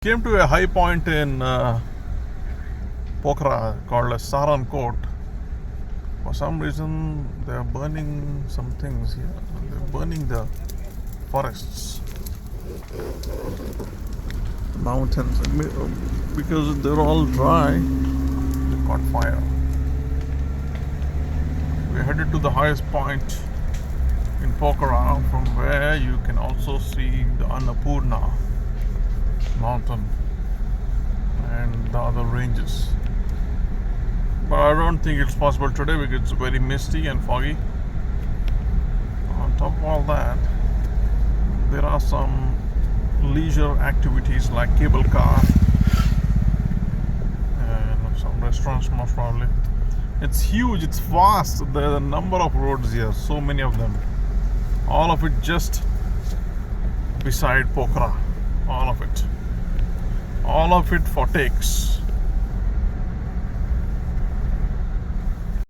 Came to a high point in Pokhara called as Sarangkot. For some reason, they are burning some things here. They are burning the forests, the mountains, because they're all dry. They caught fire. We're headed to the highest point in Pokhara, from where you can also see the Annapurna mountain and the other ranges. But I don't think it's possible today because it's very misty and foggy. On top of all that, there are some leisure activities like cable car and some restaurants most probably. It's huge, it's vast. There are a number of roads here, so many of them. All of it just beside Pokhara. All of it. All of it for takes.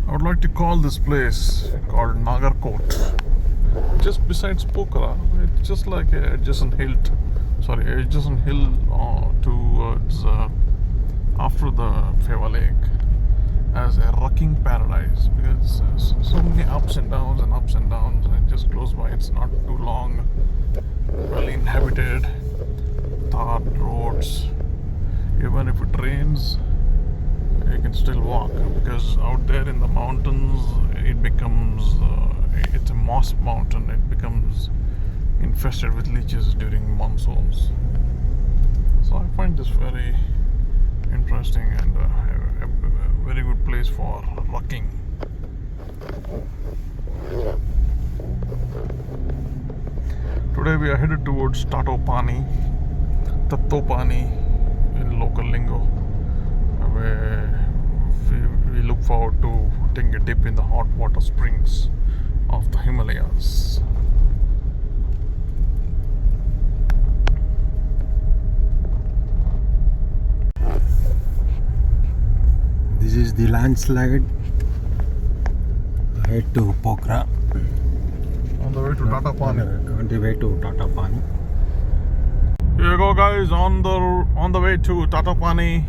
I would like to call this place called Nagarkot. Just besides Pokhara. It's just like a adjacent hill towards after the Feva Lake, as a rocking paradise, because so many ups and downs and just close by. It's not too long, well inhabited, tarred roads. Even if it rains, you can still walk, because out there in the mountains it becomes it's a moss mountain. It becomes infested with leeches during monsoons. So I find this very interesting and a very good place for rocking. Today we are headed towards Tatopani in local lingo, where we look forward to taking a dip in the hot water springs of the Himalayas. This is the landslide head to Pokhara. On the way to Tatopani. On the way to Tatopani. Here you go, guys, on the way to Tatopani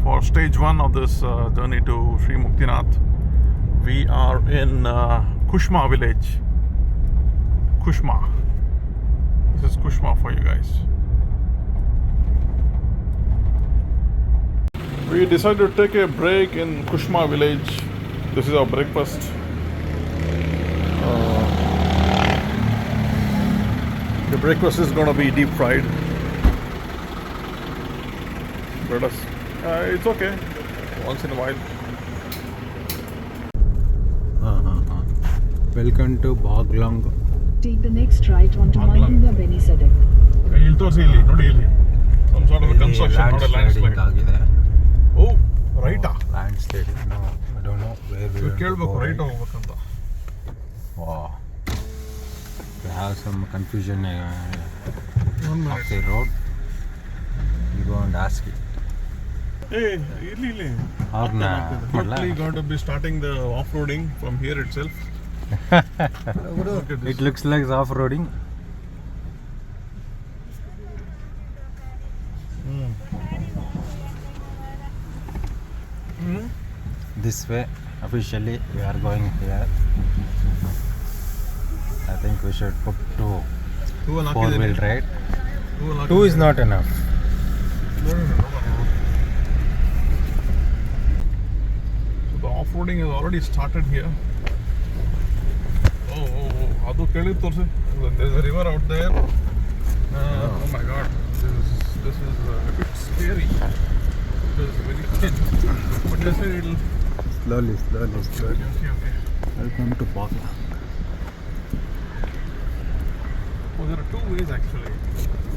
for stage 1 of this journey to Sri Muktinath. We are in Kushma village. Kushma. This is Kushma for you guys. We decided to take a break in Kushma village. This is our breakfast. The breakfast is going to be deep fried. But it's okay. Once in a while. Welcome to Boglang. Take the next right onto Mahinda Benisadek. Some sort of a construction, not a landslide. Oh, right. Landslide. No, I don't know where we are. Right. Wow. We have some confusion 1 minute. of the road. You go and ask it. Hey, Partly going to be starting the off-roading from here itself. it looks like off-roading. This way, officially, we are going here. I think we should put 2 4-wheel drive. 2 is not enough. No. So the off-roading has already started here. Oh, there's a river out there. Oh my god, this is a bit scary. It is very thin. But let's say it'll... Slowly. Okay. Welcome to Pokhara. Oh, there are 2 ways actually.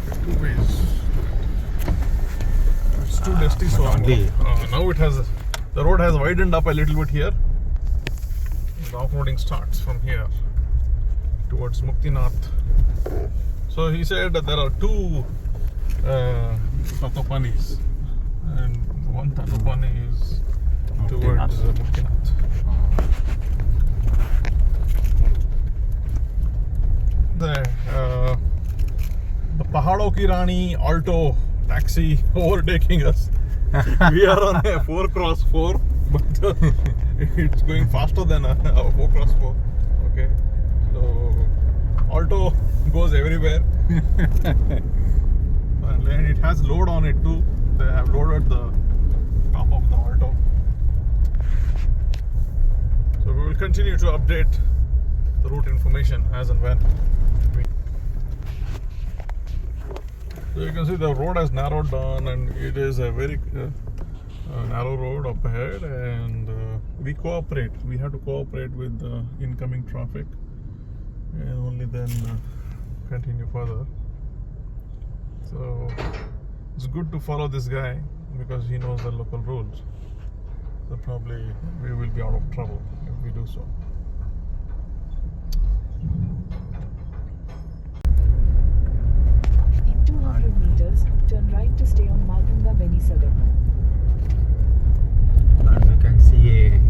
There are 2 ways. It's too dusty, so now the road has widened up a little bit here. The off-roading starts from here towards Muktinath. So he said that there are 2 Tatopanis, and one Tatopani is towards Muktinath. The Pahadon Ki Rani Alto taxi overtaking us. We are on a 4x4, but it's going faster than a 4x4. Okay, so Alto goes everywhere. And it has load on it too. They have loaded the top of the Alto. So we will continue to update the route information as and when. So you can see the road has narrowed down, and it is a very narrow road up ahead, and we cooperate. We have to cooperate with the incoming traffic, and only then continue further. So it's good to follow this guy because he knows the local rules. So probably we will be out of trouble if we do so. In 200 meters, turn right to stay on Malgunga Benisadak. And we can see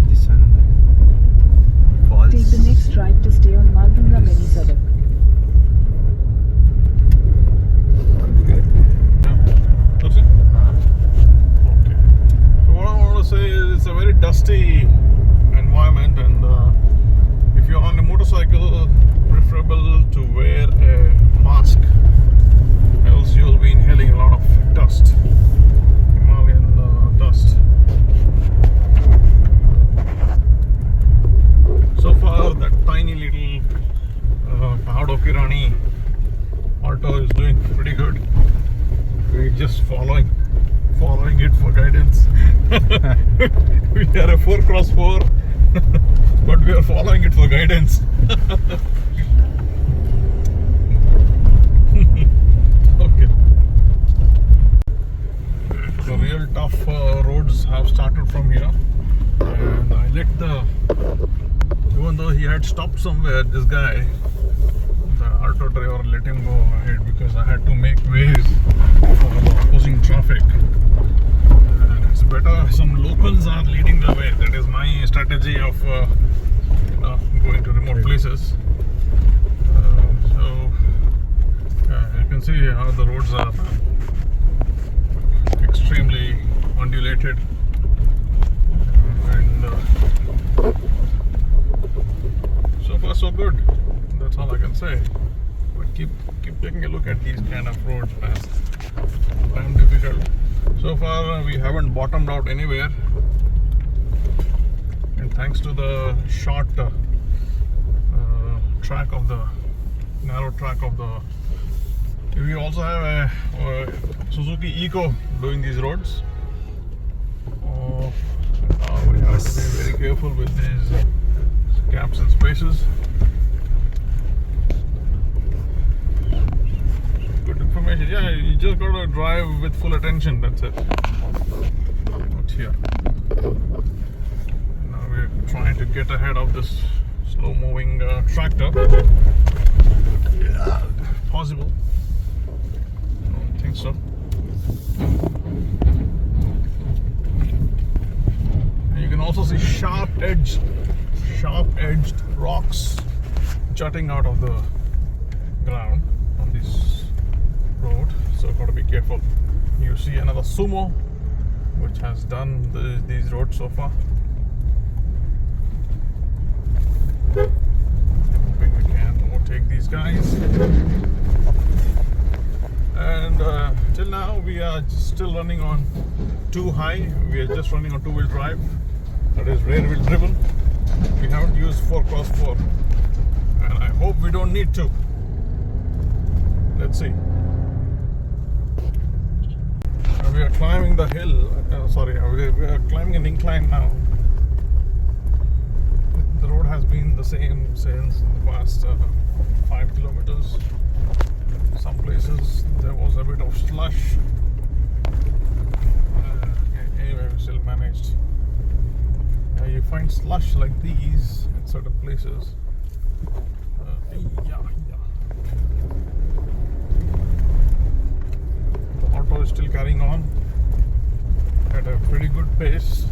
this one falls. Take the next right to stay on Malgunga Benisadak. That's it? Okay. So what I want to say is it's a very dusty environment, and if you're on a motorcycle, preferable to wear a mask, else you'll be inhaling a lot of dust, Himalayan dust. So far, that tiny little Pahado Kirani Alto is doing pretty good. We're just following it for guidance. We are a 4x4, but we are following it for guidance. Okay. The real tough roads have started from here, and I let even though he had stopped somewhere, this guy, the auto driver, let him go ahead because I had to make ways for the opposing traffic. And it's better some locals are leading the way. That is my strategy of going to remote places. So you can see how the roads are extremely undulated, and so far so good. That's all I can say. But keep taking a look at these kind of roads, man. Damn difficult. So far we haven't bottomed out anywhere, and thanks to the short track of the narrow track of the. We also have a Suzuki Eco doing these roads. Now we have to be very careful with these gaps and spaces. Good information. Yeah, you just got to drive with full attention. That's it. Not here. Now we're trying to get ahead of this slow-moving tractor. Yeah, possible. I don't think so. And you can also see sharp-edged rocks jutting out of the ground on this road, so got to be careful. You see another sumo which has done these roads so far. I'm hoping we can overtake these guys. And till now we are still running on 2 high. We are just running on 2-wheel drive, that is rear wheel driven. We haven't used 4x4, and I hope we don't need to. Let's see. We are climbing the hill. We are climbing an incline now. The road has been the same since the past 5 kilometers. Some places there was a bit of slush. Anyway, we still managed. You find slush like these in certain places. The auto is still carrying on at a pretty good pace.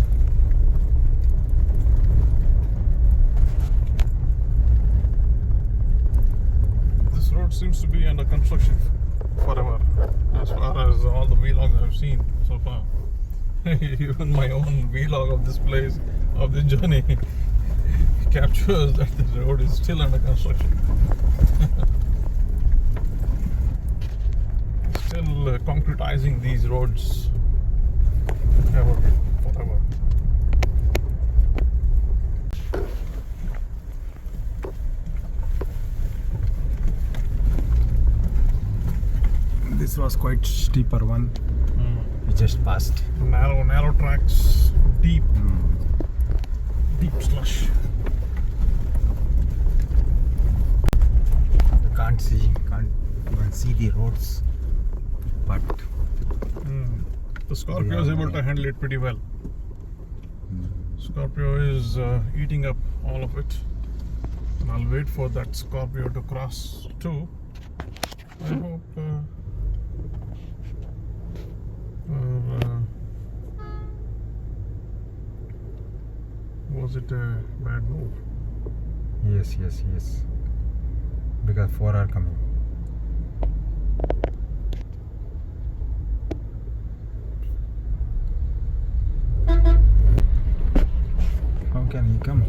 This road seems to be under construction. forever, as far as all the vlogs I've seen so far. Even my own vlog of this place, of this journey, captures that the road is still under construction. Still concretizing these roads forever. This was quite steeper one. We just passed. Narrow tracks, deep slush. You can't even see the roads, but The Scorpio is able to handle it pretty well. Scorpio is eating up all of it, and I'll wait for that Scorpio to cross too. I hope was it a bad move? yes. Because 4 are coming. How can he come?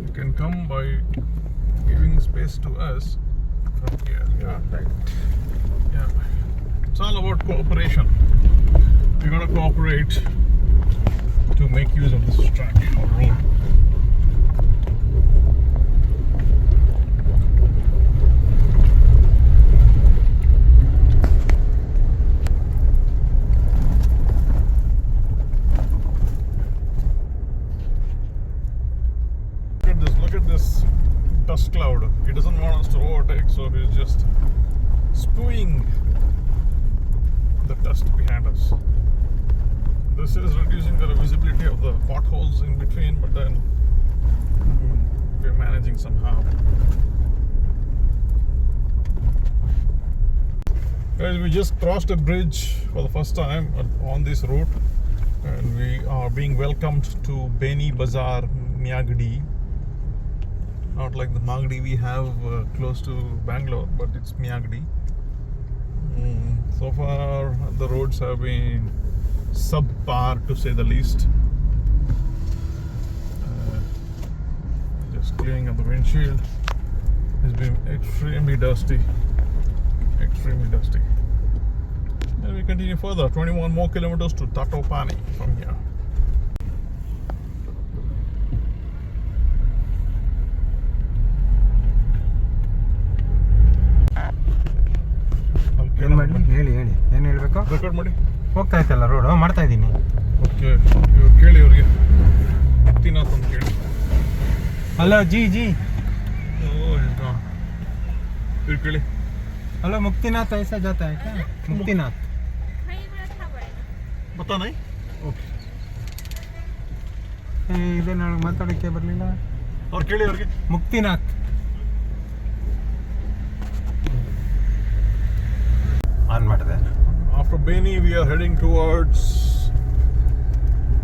You can come by giving space to us from here. Yeah. Right. Yeah. It's all about cooperation. We're gonna cooperate to make use of this track or road. Look at this dust cloud. He doesn't want us to overtake, so he's just spewing the dust behind us. This is reducing the visibility of the potholes in between, but then we're managing somehow. Guys, we just crossed a bridge for the first time on this route, and we are being welcomed to Beni Bazaar, Myagdi. Not like the Magdi we have close to Bangalore, but it's Myagdi. So far the roads have been subpar, to say the least. Just cleaning up the windshield. It's been extremely dusty. And we continue further, 21 more kilometers to Tatopani from here. ಏನು ಮಾಡಲಿ ಹೇಳಿ ಏನು ಹೇಳಬೇಕು record ಮಾಡಿ ಹೋಗ್ತಾ ಇತ್ತಲ್ಲ road ಮಾಡ್ತಾ ಇದ್ದೀನಿ ಓಕೆ ಇವ್ರು ಕೇಳಿ ಇವ್ರಿಗೆ ಮುಕ್ತಿನಾಥ್ ಅಂತ ಕೇಳಿ ಹಲೋ ಜಿ ಇವ್ರು ಕೇಳಿ ಹಲೋ ಮುಕ್ತಿನಾಥ್ ಐಸಾ ಜಾತಾ है क्या ಮುಕ್ತಿನಾಥ್ ಬತ್ತಾ ನೈ ಓಕೆ ಇದೆ ನನಗೆ ಮಾತಾಡೋಕ್ಕೆ ಬರಲಿಲ್ಲ ಅವ್ರು ಕೇಳಿ ಅವ್ರಿಗೆ ಮುಕ್ತಿನಾಥ್ ಆನ್ ಮಾಡಿದೆ After Beni, we are heading towards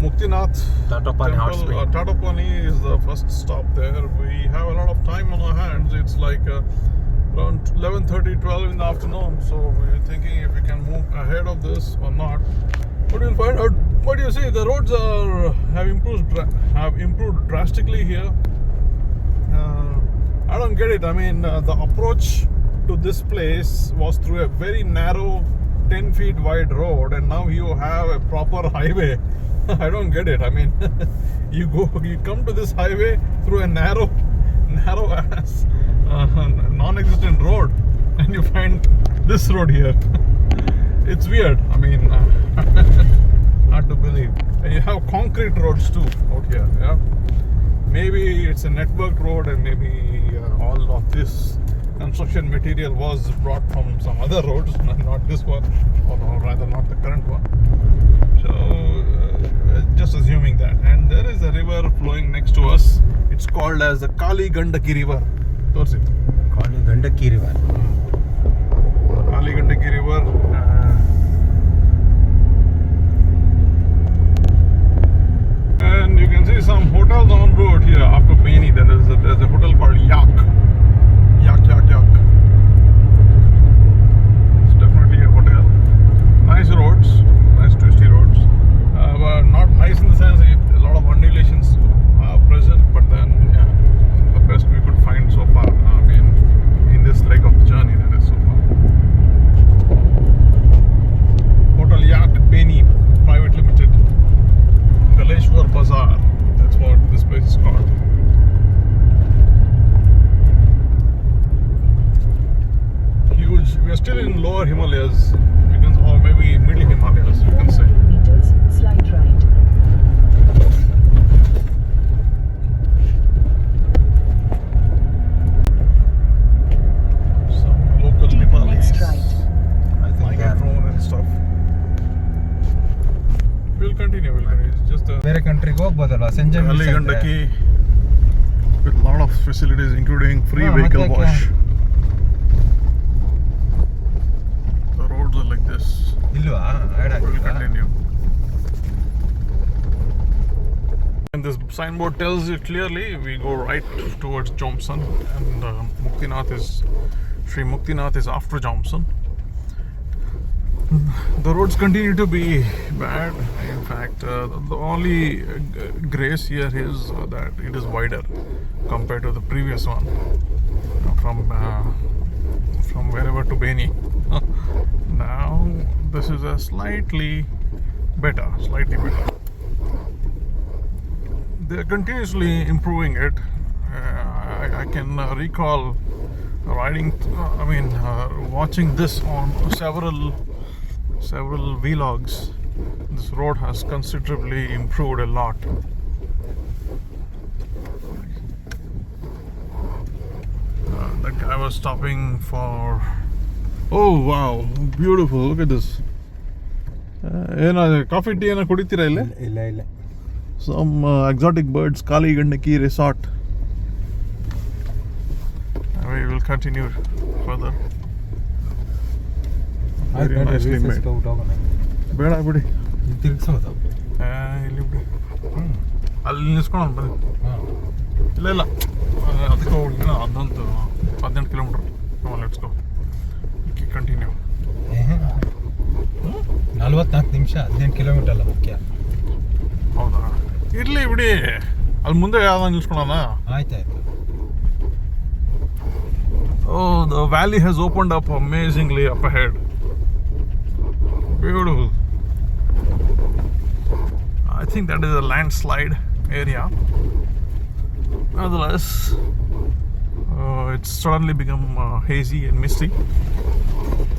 Muktinath Tatopani hot temple. spring. Tatopani is the first stop there. We have a lot of time on our hands. It's like around 11:30, 12 in the afternoon. So we're thinking if we can move ahead of this or not. But we'll find out. What do you see? The roads have improved drastically here. I don't get it. I mean, the approach to this place was through a very narrow 10 feet wide road, and now you have a proper highway. I don't get it. I mean, you come to this highway through a narrow ass non-existent road, and you find this road here. It's weird. I mean, hard to believe. And you have concrete roads too out here. Yeah, maybe it's a network road, and maybe all of this construction material was brought from some other roads, not this one, or rather not the current one. So just assuming that. And there is a river flowing next to us. It's called as the Kali Gandaki River. Towards it. Kali Gandaki River. Kali Gandaki River. And you can see some hotels on road here after Beni. There's a hotel called Yak. It's definitely ಕಂಟ್ರಿಗೆ ಹೋಗ್ಬೋದಲ್ವಾ ಸಂಜೆ Kali Gandaki with a lot of facilities including free vehicle wash. The roads are like this. ಇಲ್ವಾ add We'll ಹಾಕಿಲ್ವಾ continue. And this signboard tells you clearly we go right towards Jomson, and Sri Muktinath is after Jomson. The roads continue to be bad. In fact, the only grace here is that it is wider compared to the previous one from wherever to Beni. Now this is a slightly better. They're continuously improving it. I can recall watching this on several vlogs. This road has considerably improved a lot. That guy was stopping for. Oh wow, beautiful! Look at this. Coffee tea na kuditira ille? ಇಲ್ಲ Some exotic birds, Kali Gandaki resort. We will continue further. Very nicely made. ಬೇಡ ಬಿಡಿ ತಿರ್ಗಿಸೋದು ಇಲ್ಲಿ ಬಿಡಿ ಅಲ್ಲಿ ನಿಲ್ಸ್ಕೊಂಡು ಬನ್ನಿ ಇಲ್ಲ ಅದಕ್ಕೆ ಹೋಗಿ 18 ಕಿಲೋಮೀಟರ್ ಲೆಟ್ಸ್ ಗೋ ಕಂಟಿನ್ಯೂ 44 ನಿಮಿಷ 18 ಕಿಲೋಮೀಟರ್ ಅಲ್ಲ ಮುಖ್ಯ ಹೌದಾ ಇರ್ಲಿ ಬಿಡಿ ಅಲ್ಲಿ ಮುಂದೆ ಯಾವ್ದು ನಿಲ್ಸ್ಕೊಳೋಣ ಆಯ್ತಾಯ್ತು Oh, the valley has opened up amazingly up ahead. Beautiful. I think that is a landslide area. Nonetheless, it's suddenly become hazy and misty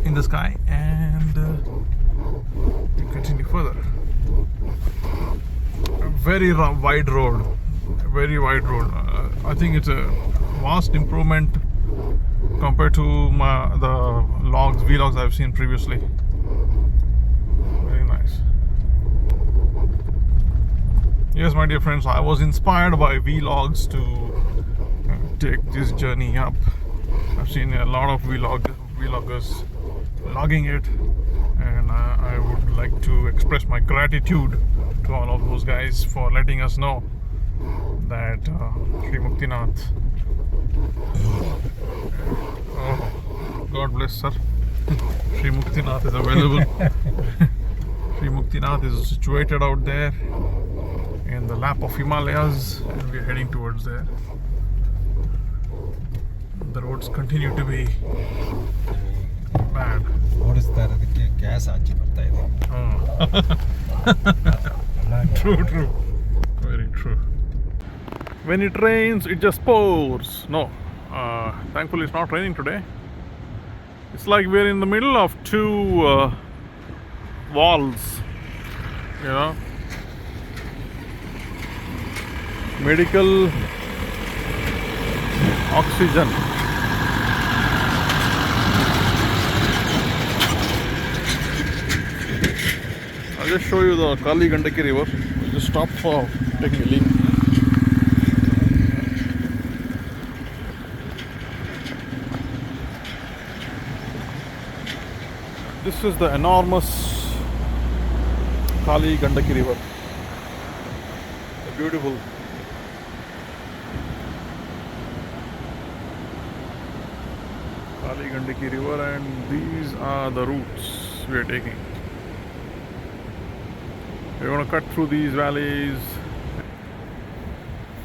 in the sky, and we continue further. A very wide road. I think it's a vast improvement compared to the vlogs I've seen previously. Very nice. Yes, my dear friends, I was inspired by vlogs to take this journey up. I've seen a lot of vloggers vlogging it, and I would like to express my gratitude to all of those guys for letting us know that Sri Muktinath. Oh, God bless, sir. Sri Muktinath is available. Sri Muktinath is situated out there in the lap of Himalayas, and we are heading towards there. The roads continue to be bad. ಓಡಿಸ್ತಾ ಇರೋದಕ್ಕೆ gas ಹಂಚಿ ಬರ್ತಾ ಇದೆ True. Very true. When it rains, it just pours. No, thankfully it's not raining today. It's like we're in the middle of two walls, you know. Medical oxygen. I'll just show you the Kali Gandaki river. We'll just stop for taking a leak. This is the enormous Kali Gandaki river. The beautiful Kali Gandaki river, and these are the routes we are taking. We're going to cut through these valleys,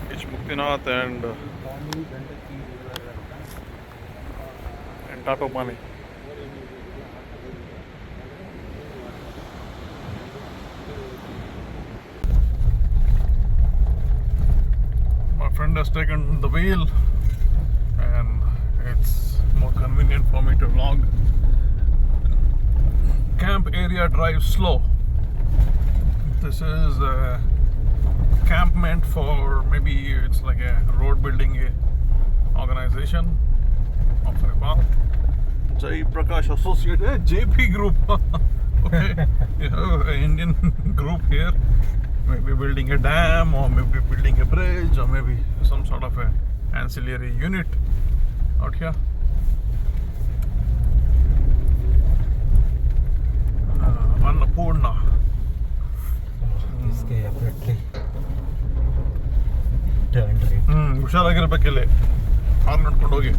reach Muktinath and Tatopani. My friend has taken the wheel, and it's more convenient for me to vlog. Camp area drive slow. This is a campment for, maybe it's like a road building organization of Nepal. Jai Prakash Associate, JP Group. Okay, you have an Indian group here. maybe building a dam, or maybe building a bridge, or maybe some sort of a ancillary unit out here. Annapurna. This guy apparently turned right. ಹುಷಾರಾಗಿರ್ಬೇಕಿಲ್ಲಿ car ನಡ್ಕೊಂಡು ಹೋಗಿ.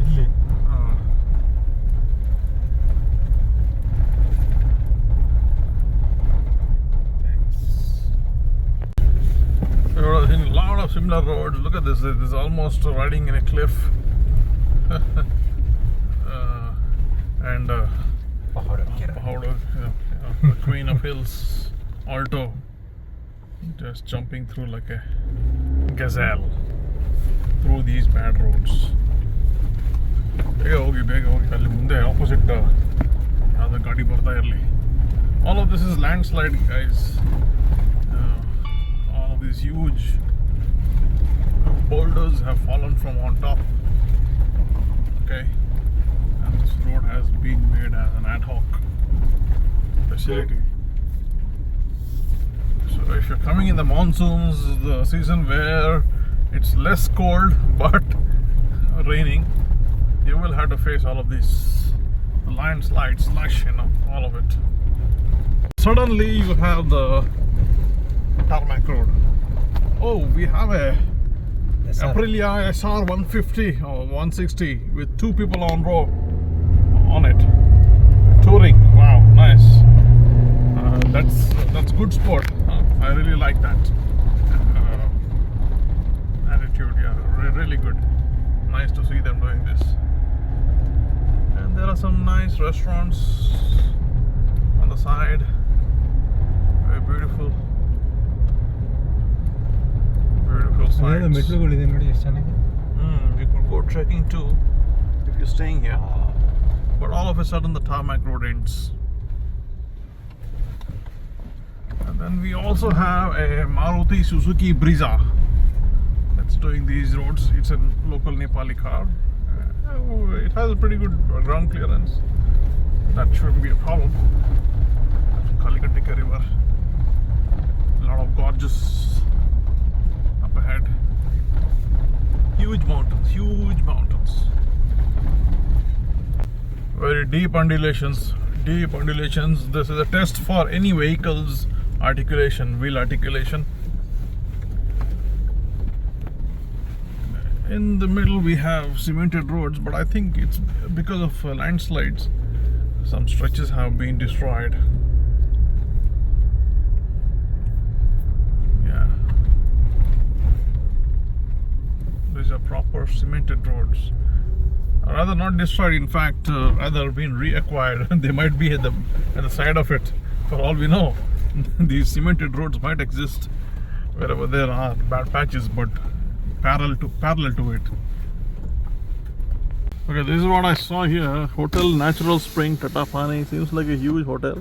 ಇಲ್ಲಿ In a lot of similar roads. Look at this. This is almost riding in a cliff. And Pokhara. Pokhara, the Queen of Hills, Alto, just jumping through like a gazelle through these bad roads. ಬೇಗ ಹೋಗಿ ಅಲ್ಲಿ ಮುಂದೆ opposite ಯಾವುದೋ ಗಾಡಿ ಬರ್ತಾ ಇರಲಿ. All of this is landslide, guys. All of these huge boulders have fallen from on top. Okay, and this road has been made as an ad hoc facility. So if you're coming in the monsoons, the season where it's less cold but raining, you will have to face all of this landslide, slush, all of it. Suddenly you have the tarmac road. Oh, we have a Aprilia SR 150 or 160 with 2 people on it, touring. Wow, nice. That's good sport. I really like that attitude. Yeah, really good. Nice to see them doing this. And there are some nice restaurants on the side. Very beautiful sights. ಮೆಟ್ಲುಗಳಿದೆ ನೋಡಿ ಎಷ್ಟು ಚೆನ್ನಾಗಿ. You could go trekking too if you're staying here. But all of a sudden the tarmac road ends. And then we also have a Maruti Suzuki Brezza that's doing these roads. It's a local Nepali car. It has a pretty good ground clearance. That shouldn't be a problem. Kaligandika River. A lot of gorgeous up ahead. Huge mountains. Very deep undulations. This is a test for any vehicle's articulation, wheel articulation. In the middle we have cemented roads, but I think it's because of landslides. Some stretches have been destroyed. Yeah. These are proper cemented roads. Rather not destroyed, in fact, rather been reacquired. They might be at the side of it. For all we know, these cemented roads might exist wherever there are bad patches, but parallel to it. Okay, this is what I saw here. Hotel Natural Spring, Tatopani. Seems like a huge hotel.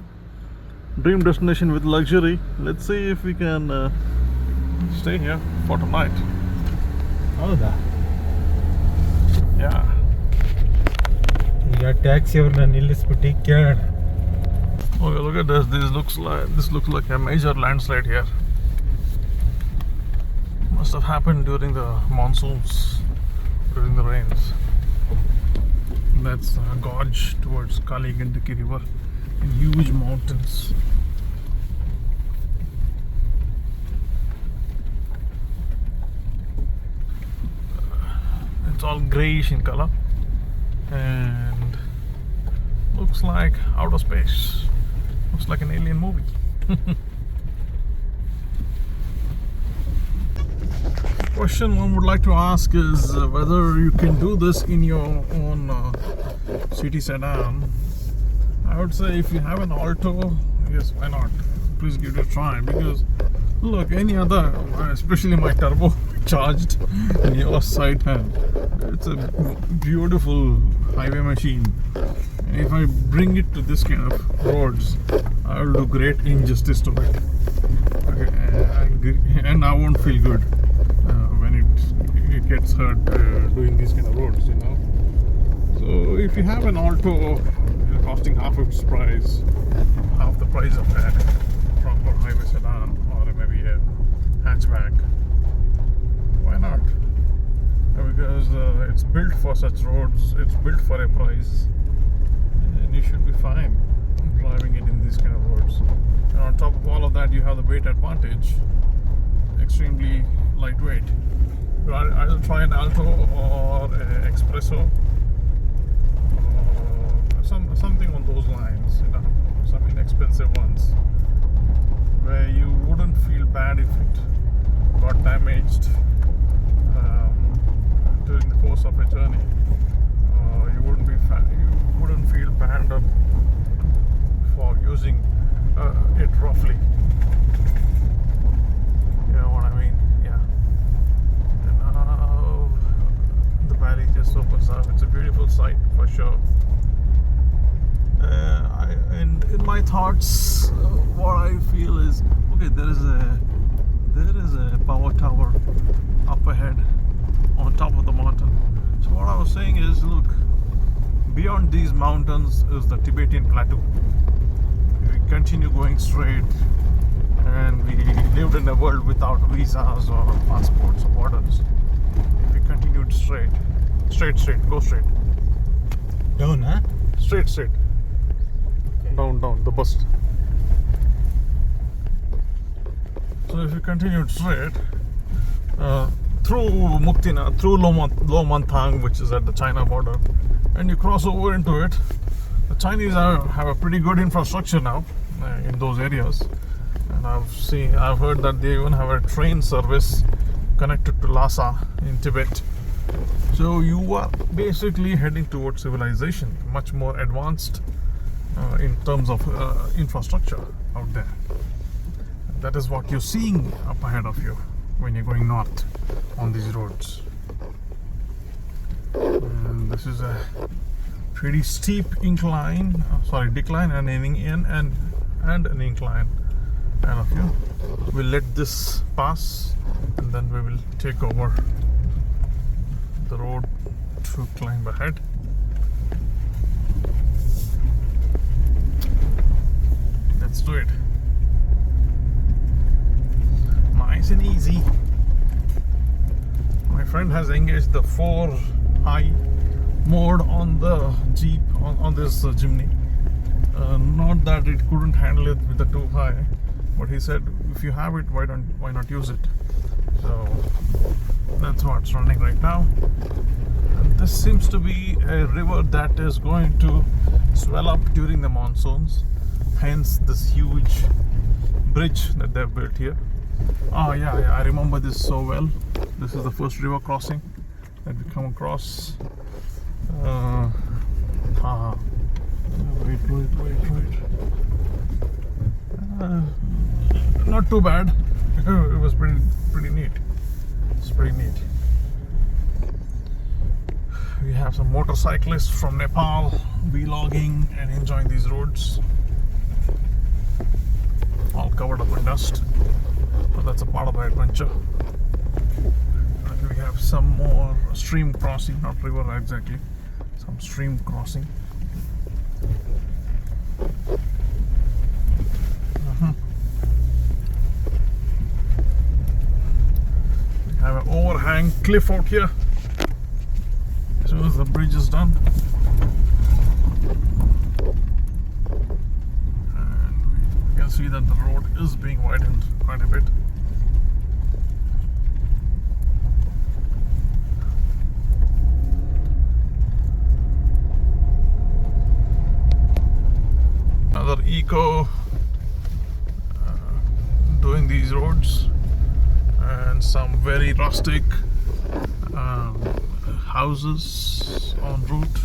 Dream destination with luxury. Let's see if we can stay here for tonight. ಹೌದಾ? Yeah. ಈಗ taxi ಅವ್ರನ್ನ ನಿಲ್ಲಿಸ್ಬಿಟ್ಟು ಕೇಳೋಣ. Okay, look at this. This looks like a major landslide here. Must have happened during the monsoons, during the rains. That's a gorge towards Kaligandaki River in huge mountains. It's all greyish in color and looks like outer space. Looks like an alien movie. Question one would like to ask is whether you can do this in your own city sedan. I would say if you have an Alto, yes, why not? Please give it a try, because look, any other, especially my turbo charged Neo side hand, it's a beautiful highway machine. And if I bring it to this kind of roads, I will do great injustice to it. Okay, and I won't feel good when it gets hurt doing these kind of roads, So if you have an Alto, costing half its price, half the price of a proper highway sedan or maybe a hatchback. Why not? Because it's built for such roads, it's built for a price, and you should be fine driving it in these kind of roads. And on top of all of that, you have the weight advantage, extremely lightweight. I'll try an Alto or a Espresso, or something on those lines, you know, some inexpensive ones, where you wouldn't feel bad if it got damaged during the course of a journey. You wouldn't feel bad for using it roughly. You know what I mean? Yeah. And now the valley just opens up. It's a beautiful sight for sure. And in my thoughts, what I feel is, okay, there is a power tower up ahead on top of the mountain. So what I was saying is, look, beyond these mountains is the Tibetan plateau. We continue going straight, and we lived in a world without visas or passports or borders. If we continued straight, go straight. Down, huh? Straight. Okay. Down, the bus. So if you continued straight through Muktina, through Lomanthang, which is at the China border, and you cross over into it, the Chinese have a pretty good infrastructure now in those areas. And I've heard that they even have a train service connected to Lhasa in Tibet. So you are basically heading towards civilization, much more advanced in terms of infrastructure out there. That is what you're seeing up ahead of you when you're going north on these roads. And this is a pretty steep decline and an incline ahead of you. We'll let this pass, and then we will take over the road to climb ahead. Let's do it. Nice and easy. My friend has engaged the 4 high mode on the Jeep, on this Jimny. Not that it couldn't handle it with the 2 high, but he said if you have it, why not use it? So that's what's running right now. And this seems to be a river that is going to swell up during the monsoons, hence this huge bridge that they've built here. Oh yeah, I remember this so well. This is the first river crossing that we come across. Wait. Not too bad. It was pretty neat. It's pretty neat. We have some motorcyclists from Nepal vlogging and enjoying these roads, all covered up in dust. But that's a part of the adventure. And we have some more stream crossing, not river exactly, some stream crossing. We have an overhang cliff out here as soon as the bridge is done. And we can see that the road is being widened quite a bit. Another eco doing these roads, and some very rustic houses en route.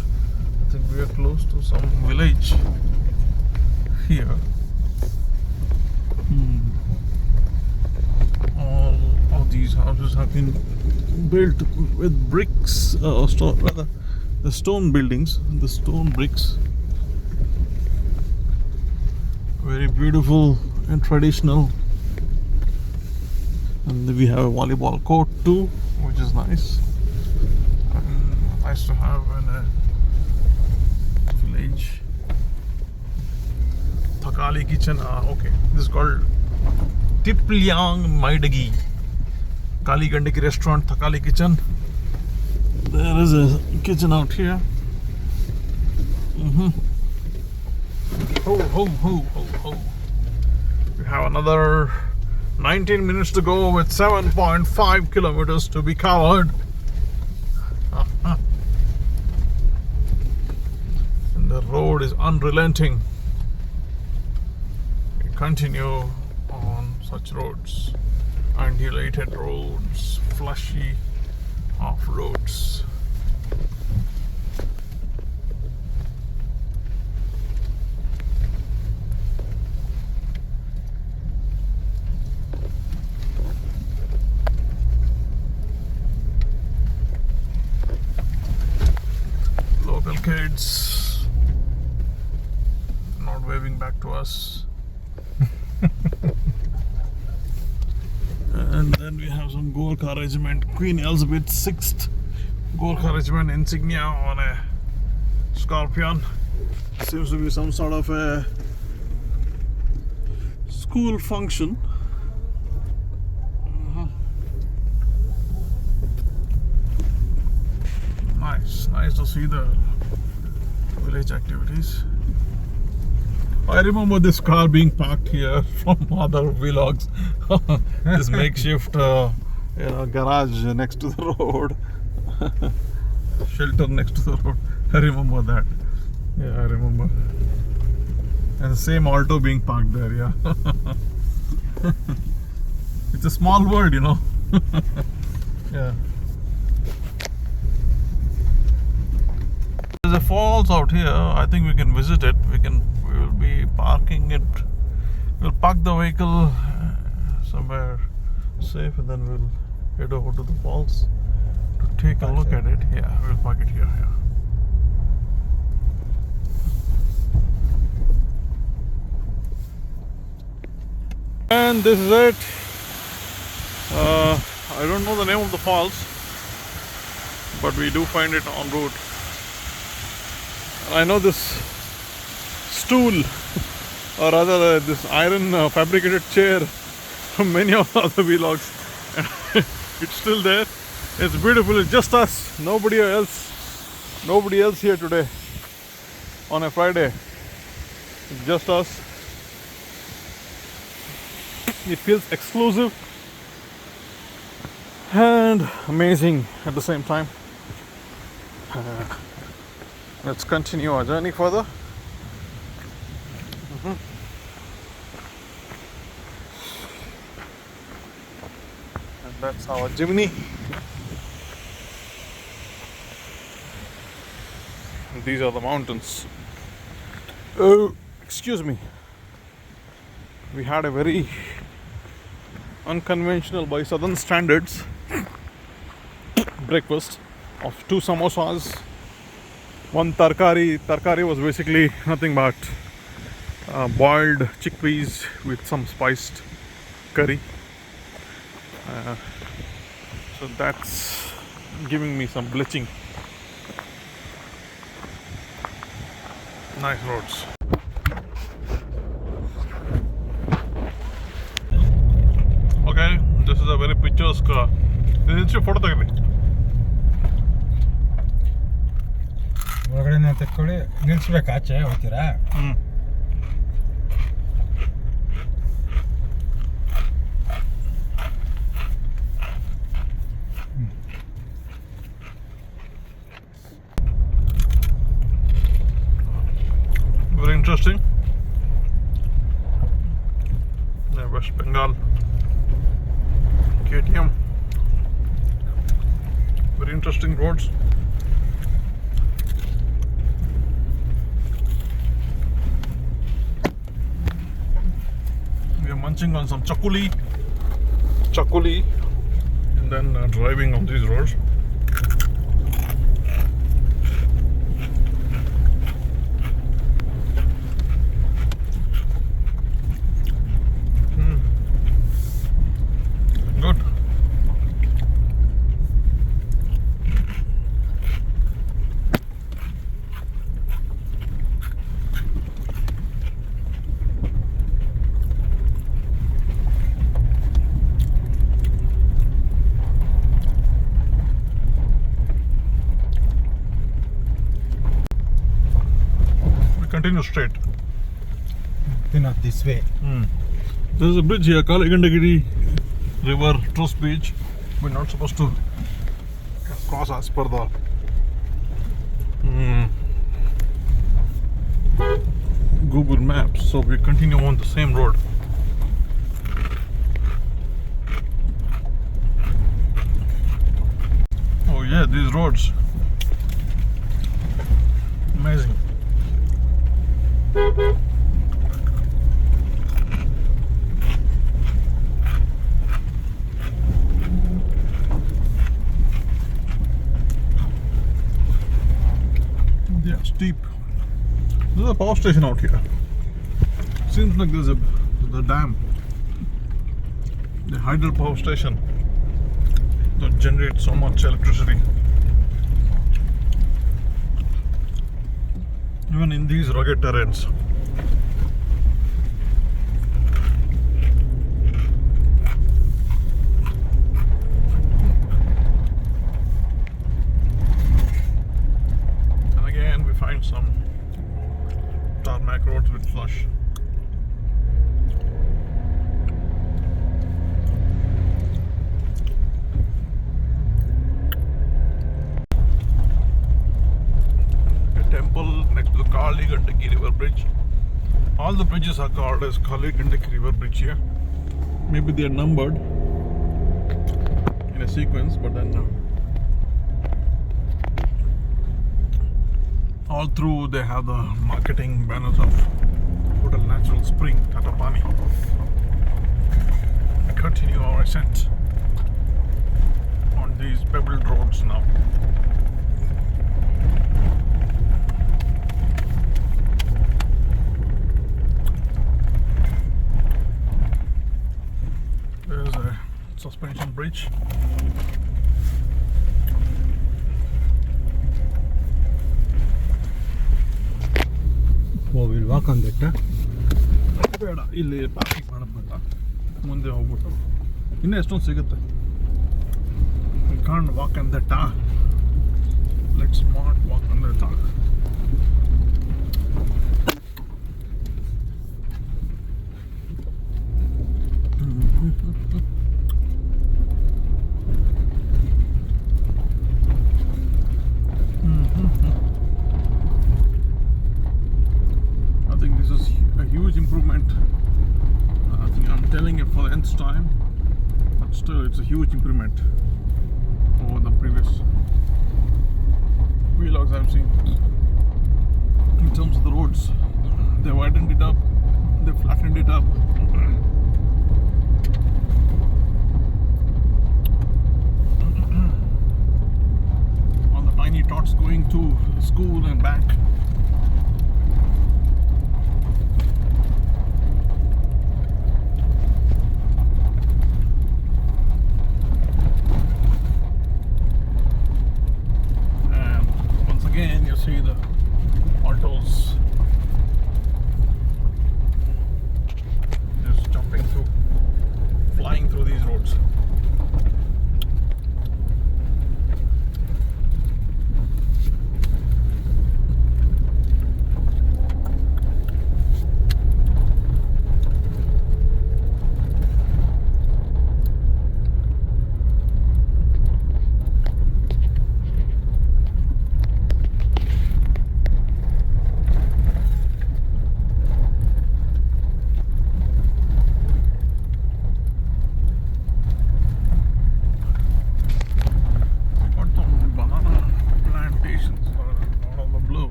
I think we are close to some village here. All of these houses have been built with bricks, rather the stone buildings, the stone bricks. Very beautiful and traditional. And we have a volleyball court too, which is nice. Nice to have in a village. Thakali kitchen. Okay, this is called Tiplyang Maidagi. Kali Gandiki restaurant, Thakali kitchen. There is a kitchen out here. Ho, ho, ho, ho, ho. We have another 19 minutes to go with 7.5 kilometers to be covered. And the road is unrelenting. We continue on such roads, undulated roads, flashy off roads. Local kids not waving back to us. And then we have some Gorkha Regiment, Queen Elizabeth VI Gorkha Regiment insignia on a scorpion. Seems to be some sort of a school function. Nice to see the village activities. I remember this car being parked here from other vlogs. This makeshift garage next to the road. Shelter next to the road. I remember that. Yeah, I remember. And the same Alto being parked there, yeah. It's a small world, you know. Yeah. There's a falls out here. I think we can visit it. We will be parking it. We'll park the vehicle somewhere safe, and then we'll head over to the falls to take a look at it. Yeah, we'll park it here. Yeah. And this is it. I don't know the name of the falls, but we do find it en route. I know this stool, or rather this iron fabricated chair from many of the other vlogs. It's still there. It's beautiful. It's just us. Nobody else here today on a Friday. It's just us. It feels exclusive and amazing at the same time. Let's continue our journey further. And that's our Jimny. And these are the mountains. Oh, excuse me. We had a very unconventional, by southern standards, breakfast of 2 samosas, 1 tarkari. Tarkari was basically nothing but boiled chickpeas with some spiced curry. So that's giving me some bleaching. Nice roads. Okay, this is a very picturesque. This is your photo. ಒಳಗಡೆ ತೆಕ್ಕೊಳ್ಳಿ ನಿಲ್ಸ್ಬೇಕು ಆಚೆ ಹೋಗ್ತೀರಾ Very interesting. Yeah, West Bengal, KTM. Very interesting roads. We are munching on some chakuli, and then driving on these roads. Good. continue straight. Not this way. There's a bridge here, Kaligandagiri River Trust Beach. We're not supposed to cross as per the Google Maps, so we continue on the same road. Oh yeah, these roads, amazing. Yeah, steep. There's a power station out here. Seems like there's the dam, the hydro power station that generates so much electricity. Even in these rugged terrains. And again, we find some tarmac roads with flush. Temple next to the Kaligandaki River Bridge. All the bridges are called as Kaligandaki River Bridge here. Maybe they are numbered in a sequence, but then all through they have the marketing banners of Hotel Natural Spring, Tatopani. We continue our ascent on these pebbled roads now. There's a suspension bridge. Oh, we'll walk on that. ಬೇಡ ಇಲ್ಲಿ parking ಮಾಡಬೇಡ ಮುಂದೆ ಹೋಗ್ಬಿಟ್ಟು ಇನ್ನೂ ಎಷ್ಟೊಂದು ಸಿಗುತ್ತೆ we can't walk on that let's not walk on that I think this is a huge improvement. I think I'm telling it for the nth time, but still it's a huge improvement over the previous vlogs I've seen. In terms of the roads, they widened it up, they flattened it up. All the tiny tots going to school and back. Again, you see the autos just jumping through, flying through these roads.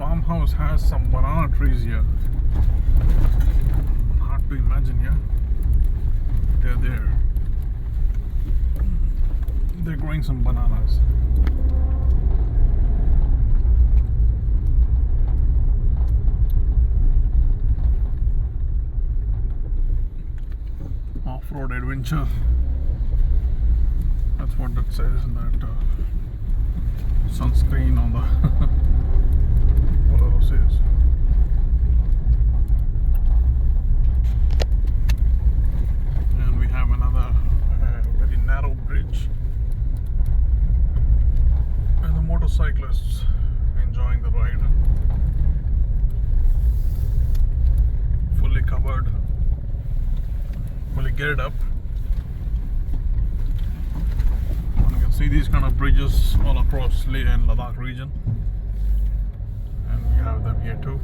Farmhouse has some banana trees here. Hard to imagine, yeah. They're there. They're growing some bananas. Off-road adventure. That's what that says in that sunscreen on the whatever says. And we have another very narrow bridge and the motorcyclists enjoying the ride. get it up. You can see these kind of bridges all across Leh and Ladakh region, and we have them here too.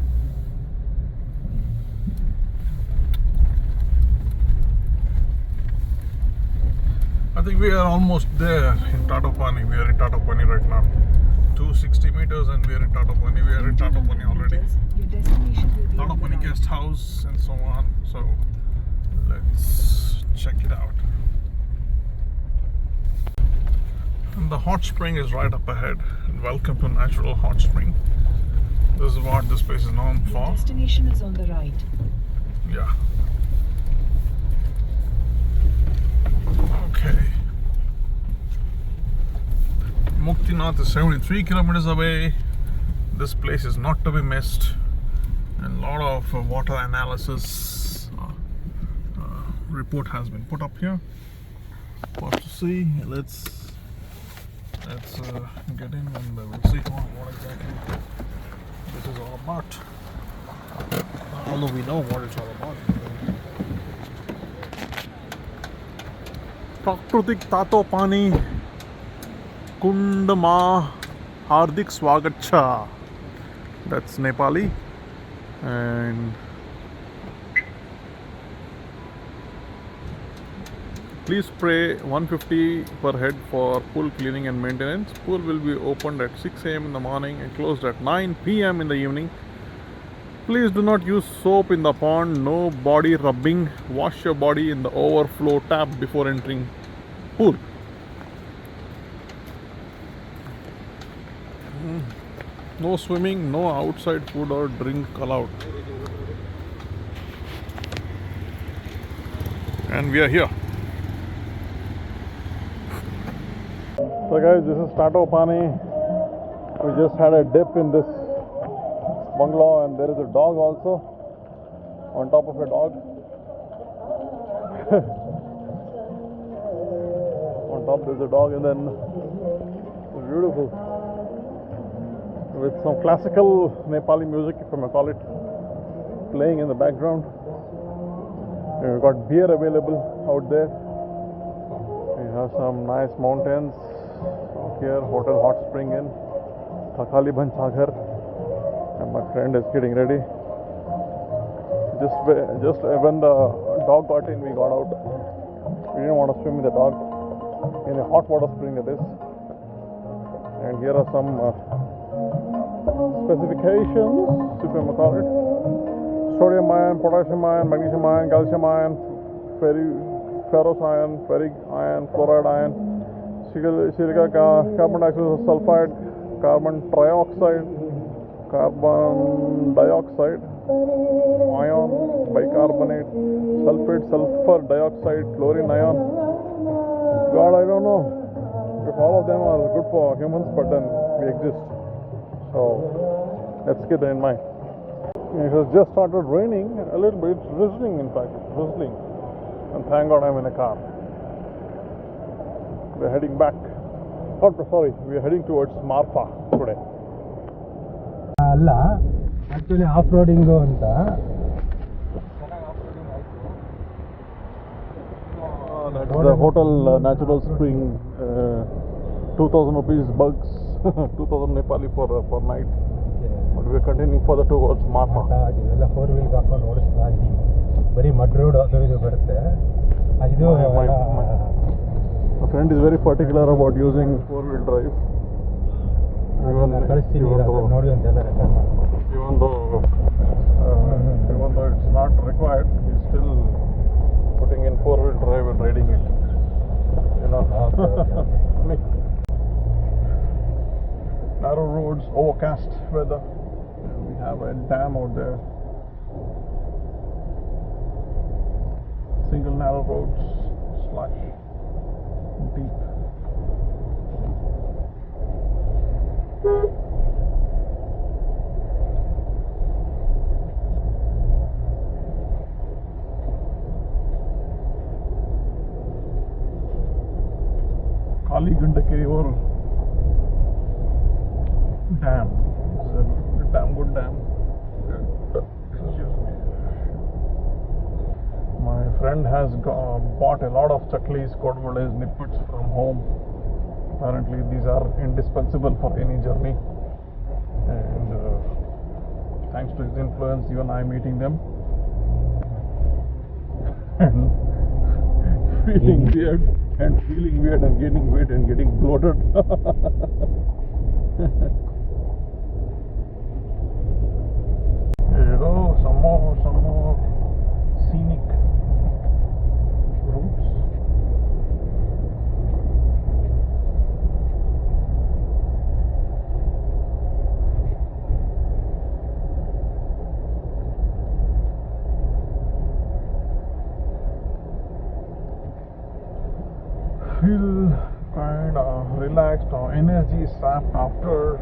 I think we are almost there in Tatopani. We are in Tatopani right now. 260 meters and we are in Tatopani. We are in Tatopani already. Your destination will be on the Tatopani right. guest house and so on. So let's check it out. And the hot spring is right up ahead. Welcome to Natural Hot Spring. This is what this place is known Your for. destination is on the right. Yeah. Okay. Muktinath is 73 kilometers away. This place is not to be missed. And a lot of water analysis report has been put up here for us to see. Let's get in and we'll see what exactly this is all about. Although we know what it's all about. प्राकृतिक तातोपानी कुंड मा हार्दिक स्वागत छ. That's Nepali. And please pay 150 per head for pool cleaning and maintenance. Pool will be opened at 6 a.m. in the morning and closed at 9 p.m. in the evening. Please do not use soap in the pond. No body rubbing. Wash your body in the overflow tap before entering pool. No swimming, no outside food or drink allowed. And we are here. So guys, this is Tatopani. We just had a dip in this bungalow and there is a dog also on top of a dog. On top there's a dog, and then it's beautiful with some classical Nepali music, if I may call it, playing in the background. And we've got beer available out there. We have some nice mountains here. Hotel Hot Spring Inn, Thakali Bhansagar. And my friend is getting ready. Just when the dog got in, we got out. We didn't want to swim with the dog in a hot water spring, that is. And here are some specifications, if I may call it. Sodium ion, potassium ion, magnesium ion, calcium ion, ferrous ion, ferric ion, fluoride ion, silica, carbon dioxide, sulfide, carbon trioxide, carbon dioxide, ion, bicarbonate, sulfate, sulfur dioxide, chlorine ion. God, I don't know if all of them are good for humans, but then we exist. So let's keep that in mind. It has just started raining a little bit. It's drizzling, in fact. It's drizzling. And thank God I'm in a car. We're heading back. We're heading towards Marpha today. ಅಲ್ಲ actually of roading ಅಂತ That's the hotel Natural Spring. 2,000 rupees bucks, 2,000 Nepali per night. But we're continuing further towards Marpha. ಇವೆಲ್ಲ 4-wheel ಹಾಕೊಂಡು ಓಡಿಸ್ತಾ ಇದ್ದೀನಿ. ಬರೀ mud road ಅದು ಇದು ಬರುತ್ತೆ. ಇದು My friend is very particular about using 4-wheel drive. ಕಳಿಸ್ತೀನಿ ನೋಡಿ ಅಂತೆಲ್ಲ ರೆಕಾರ್ಡ್ ಮಾಡಿ. Even though it's not required, he's still putting in 4-wheel drive and riding it. You know. Okay. Narrow roads, overcast weather. We have a dam out there. Single narrow roads, slush, deep. Kali Gandaki or dam. It's a damn good dam. Excuse me. My friend friend has bought a lot of chaklis, kodvades, nippets from home. Apparently these are indispensable for any journey, and thanks to his influence, even I am eating them and feeling weird and gaining weight and getting bloated. There you go, some more scenic routes. Feel kind of relaxed or energy sapped after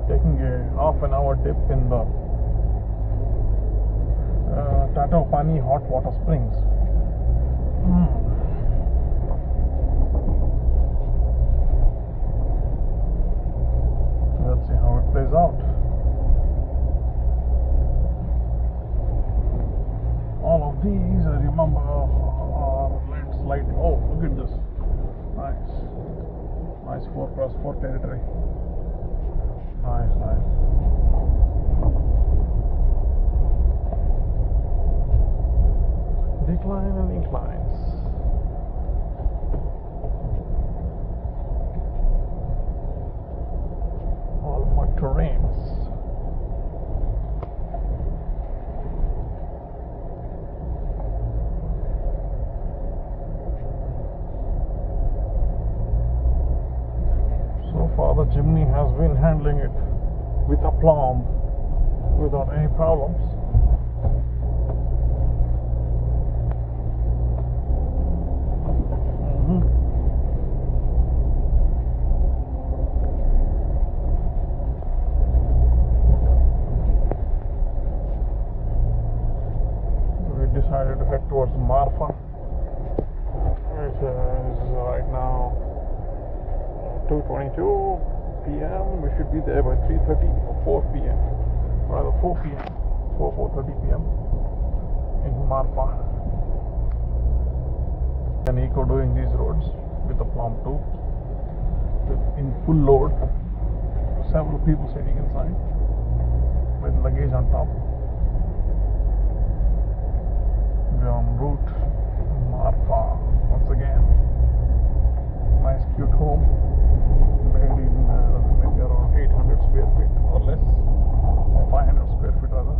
taking a half an hour dip in the Tatopani hot water springs. Let's see how it plays out. All of these, I remember, are landslide. Oh, look at this. Nice 4x4 territory. Nice. Decline and inclines. All mud terrains. So far the Jimny has been handling it with aplomb without any problems. Decided to head towards Marpha. It is right now 2:22 p.m. We should be there by 3:30 or 4 p.m. Rather 4 p.m. 4:30 p.m. in Marpha. An eco doing these roads with a plum too, in full load. Several people sitting inside with luggage on top. We're en route Marpha once again. Nice cute home made in maybe around 800 square feet or less, or 500 square feet rather.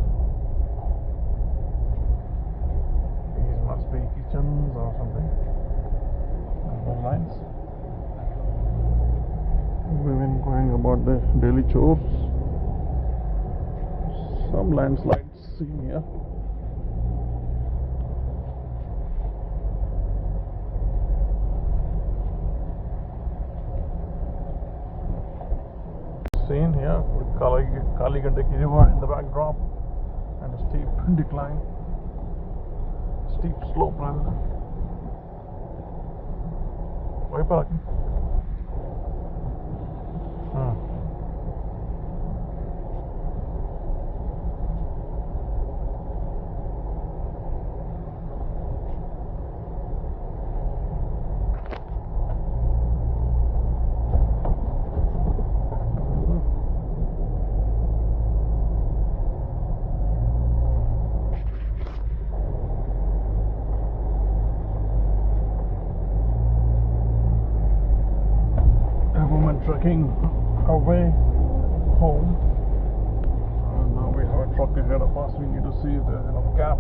These must be kitchens or something on those lines. Women going about their daily chores. Some landslides seen here. Scene here with Kaligandaki river in the backdrop and a steep decline, steep slope rather. Why parking? Trekking away home, and now we have a truck ahead of us. We need to see if there's enough gap.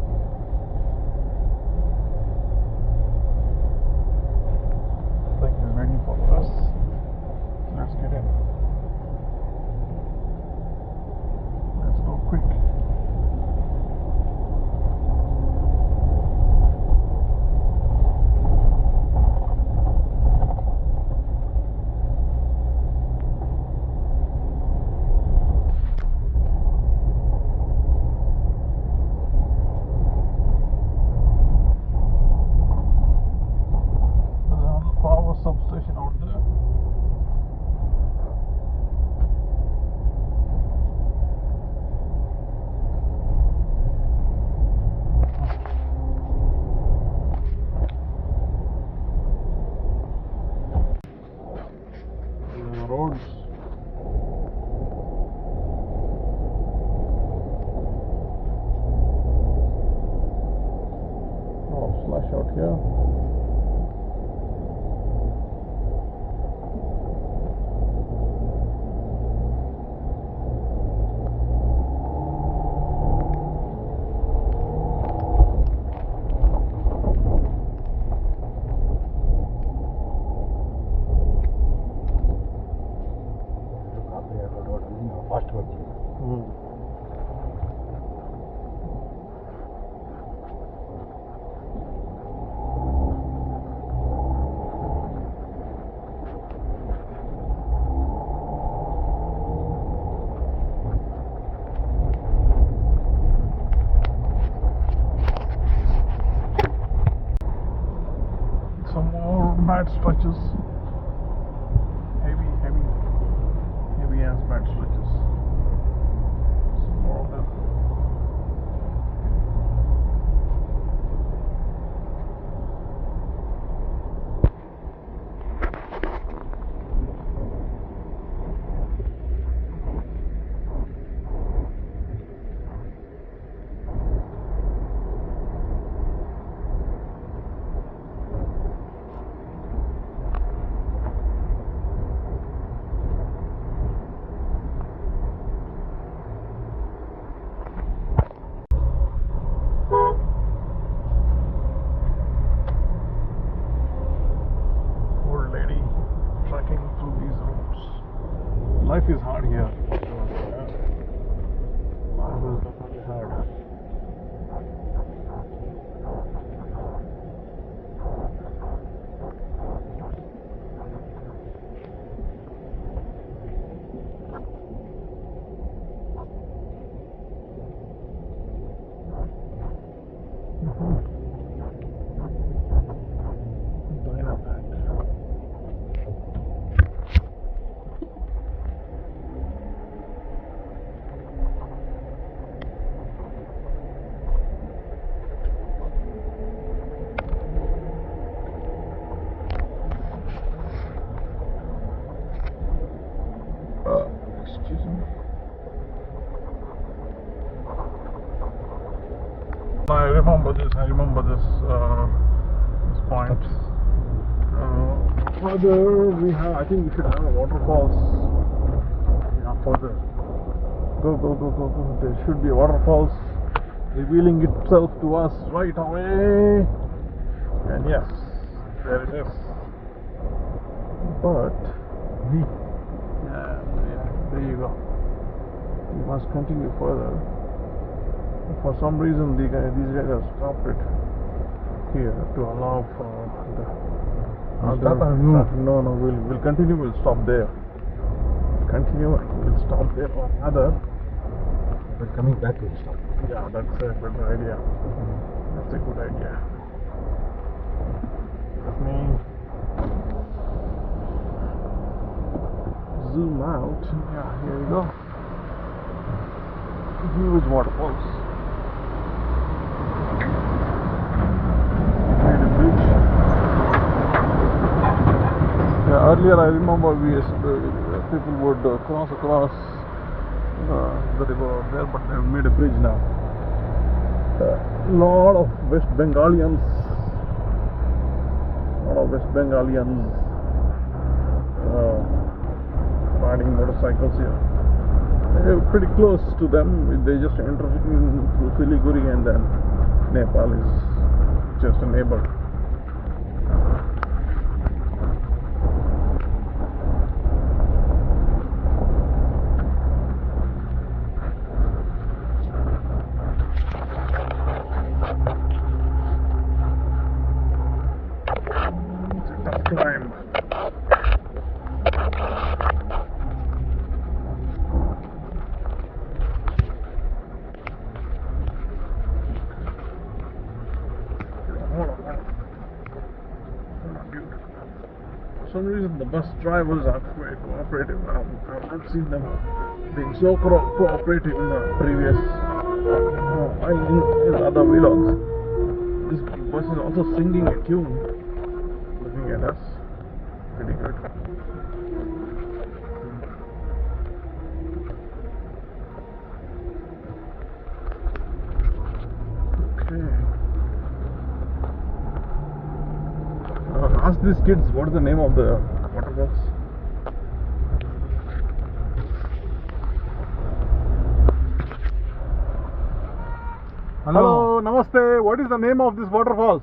I think he's waiting for us. Let's get in. Let's go quick. Yeah. Fast work. Some more bad stretches. Heavy ass bad stretches. Some more of them. Old lady trekking through these roads. Life is hard here. Life is definitely hard. Excuse me. I remember this point. Further we have, I think we should have a waterfalls. Yeah, further. Go. There should be waterfalls revealing itself to us right away. And yes, there it is. But yeah, there you go. We must continue further. For some reason, these guys have stopped it here to allow for the other. No, we'll continue. We'll stop there. We'll stop there for other. But coming back, we'll stop. Yeah, that's a better idea. That's a good idea. Let me zoom out. Yeah, here we go. Huge waterfalls. Made a bridge. Yeah, earlier I remember people would cross across the river there, but they've made a bridge now. Lot of West Bengalians. Riding motorcycles here. They're pretty close to them. They just enter through Siliguri, and then Nepal is just a neighbor. It's a tough climb. For some reason, the bus drivers are quite cooperative. I've not seen them being so cooperative in the previous, in other vlogs. This bus is also singing a tune, looking at us. Pretty good. Okay. ask these kids what is the name of the waterfalls. Hello, namaste. What is the name of this waterfalls?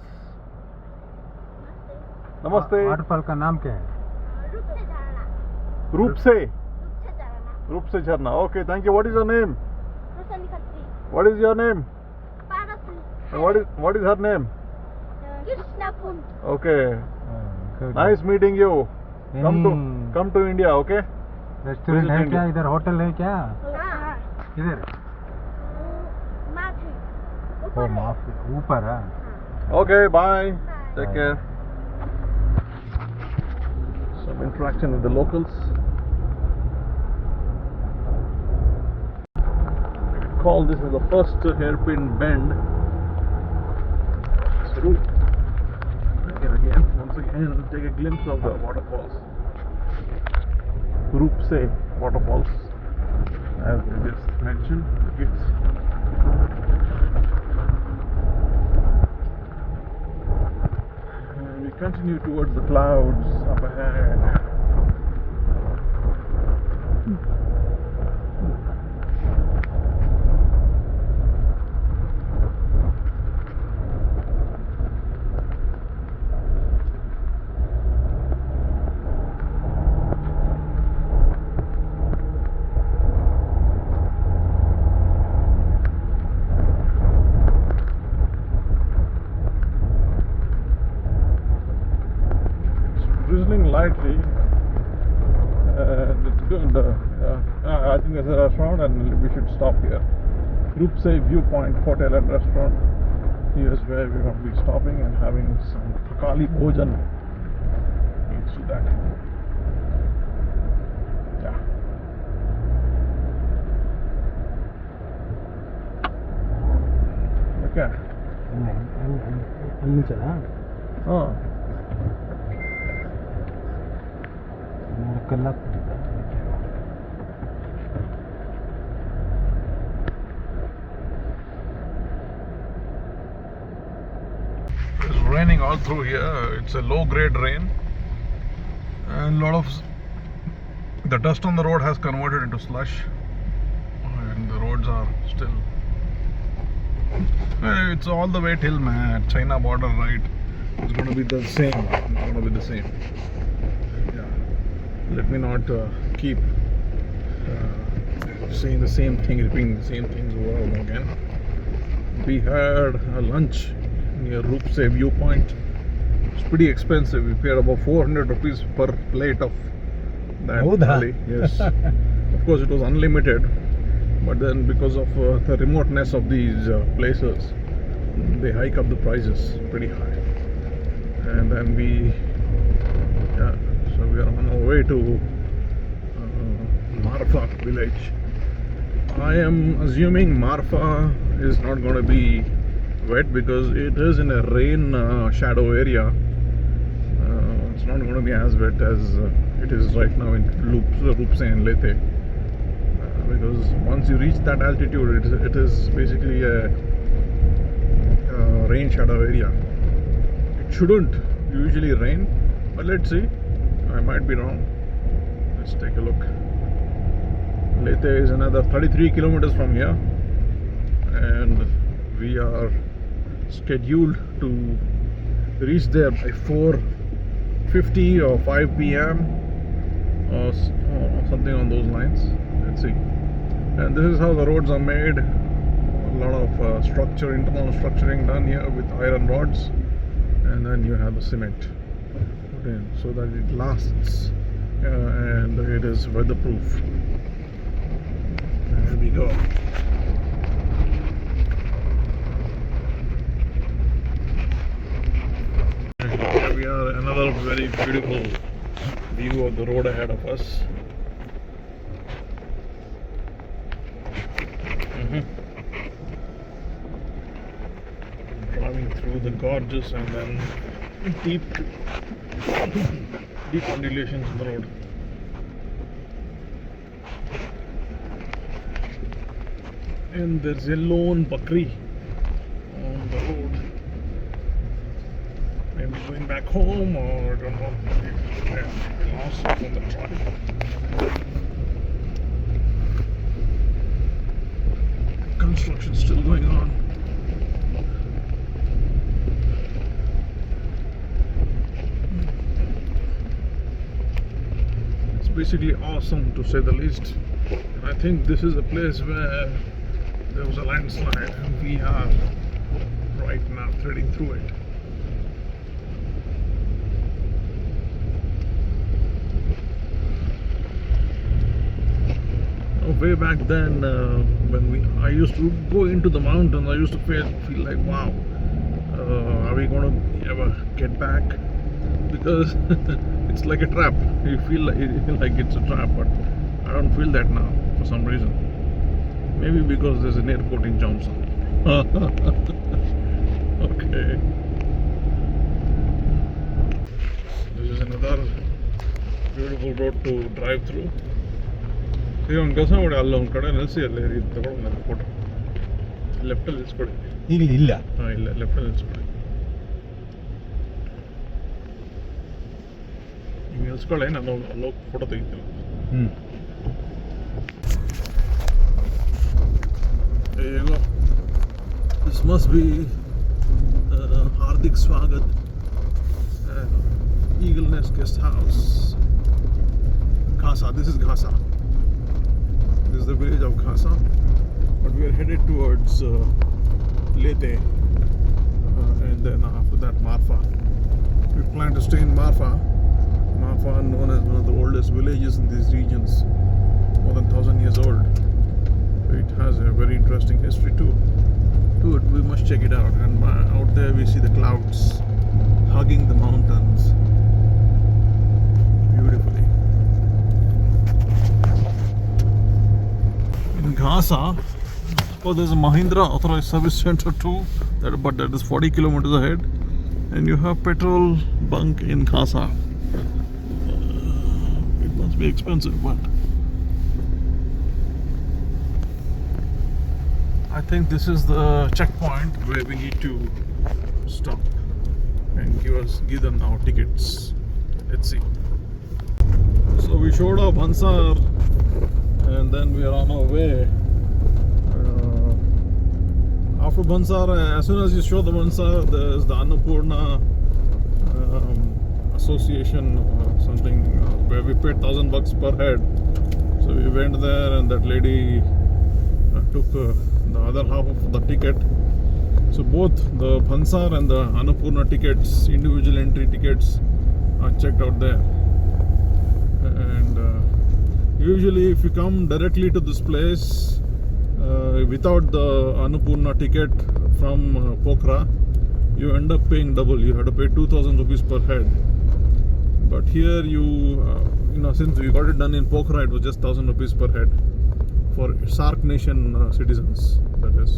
Namaste. Waterfall का नाम क्या है? रूप से झरना. Okay, thank you. What is your name? What is your name? What is her name? Okay. Good. Nice meeting you. Come to India, okay? Restaurant है क्या इधर? होटल है क्या इधर? ओ माफी ऊपर है. Okay, bye. Take care. Some interaction with the locals. I call this as the first hairpin bend. So, once again, take a glimpse of the waterfalls. Roopse waterfalls, as I just mentioned. We continue towards the clouds up ahead. Drizzling lightly, and it's good. I think there's a restaurant, and we should stop here. Roopse Viewpoint Hotel and Restaurant. Here's where we're going to be stopping and having some Thakali Bhojan. You see that? Yeah. Okay. अल्ली चला. Oh. It's raining all through here. It's a low grade rain, and a lot of the dust on the road has converted into slush, and the roads are still, it's all the way till China border, right? It's going to be the same. Let me not keep saying the same thing, repeating the same things over and over again. We had a lunch near Roopse Viewpoint. It's pretty expensive. We paid about 400 rupees per plate of that thali. Yes. Of course, it was unlimited, but then because of the remoteness of these places, they hike up the prices pretty high. And then we are on our way to Marpha village. I am assuming Marpha is not going to be wet because it is in a rain shadow area. It's not going to be as wet as it is right now in Roopse and Leyte. Because once you reach that altitude, it is basically a rain shadow area. It shouldn't usually rain, but let's see. I might be wrong. Let's take a look. Leyte is another 33 kilometers from here, and we are scheduled to reach there by 4:50 or 5 p.m. or something on those lines. Let's see. And this is how the roads are made. A lot of internal structuring done here with iron rods, and then you have the cement put in so that it lasts and it is weatherproof. There we go. Here we are, another very beautiful view of the road ahead of us. Driving through the gorges and then deep undulations in the road. And there's a lone bakri on the road. Maybe going back home, or I don't know. Maybe lost on the drive. Construction still going on. It's basically awesome, to say the least. I think this is a place where there was a landslide and we are right now threading through it. Way back then, when I used to go into the mountains, I used to feel like, wow, are we going to ever get back? Because it's like a trap. You feel like it's a trap, but I don't feel that now for some reason. Maybe because there's an airport in Johnson. Okay. This is another beautiful road to drive through. ಒಂದು ಕೆಲಸ ಮಾಡಿ, ಅಲ್ಲೊಂದು ಕಡೆ ನಿಲ್ಲಿಸಿ, ಅಲ್ಲಿ ಇದು ತಗೊಂಡು ನಾನು ಫೋಟೋ ಲೆಫ್ಟಲ್ಲಿ ನಿಲ್ಸ್ಕೊಡಿ. ಈಗ ಇಲ್ಲ. ಹಾಂ, ಇಲ್ಲ, ಲೆಫ್ಟಲ್ಲಿ ನಿಲ್ಸ್ಕೊಡಿ. ಈಗ ನಿಲ್ಸ್ಕೊಳ್ಳಿ, ನಾನು ಅಲ್ಲೋಗಿ ಫೋಟೋ ತೆಗಿತೀನಿ. There you go. This must be Hardik Swagat Eagle Nest Guest House. Khasa. This is Khasa. This is the village of Khasa, but we are headed towards Leyte, and then after that Marpha. We plan to stay in Marpha. Marpha, known as one of the oldest villages in these regions, more than 1,000 years old. It has a very interesting history too. We must check it out. And out there we see the clouds hugging the mountains beautifully. In Khasa, there's a Mahindra authorized service center too, but that is 40 kilometers ahead, and you have petrol bunk in Khasa. It must be expensive, but I think this is the checkpoint where we need to stop and give them our tickets. Let's see. So we showed up Hansar, and then we are on our way. After Bansar, as soon as you show the Bansar, there's the Annapurna Association, something where we paid $1,000 per head. So we went there, and that lady took the other half of the ticket. So both the Bansar and the Annapurna tickets, individual entry tickets, are checked out there. And usually if you come directly to this place without the Annapurna ticket from Pokhara, you end up paying double. You have to pay 2,000 rupees per head. But here since we got it done in Pokhara, it was just 1,000 rupees per head for SAARC nation citizens, that is,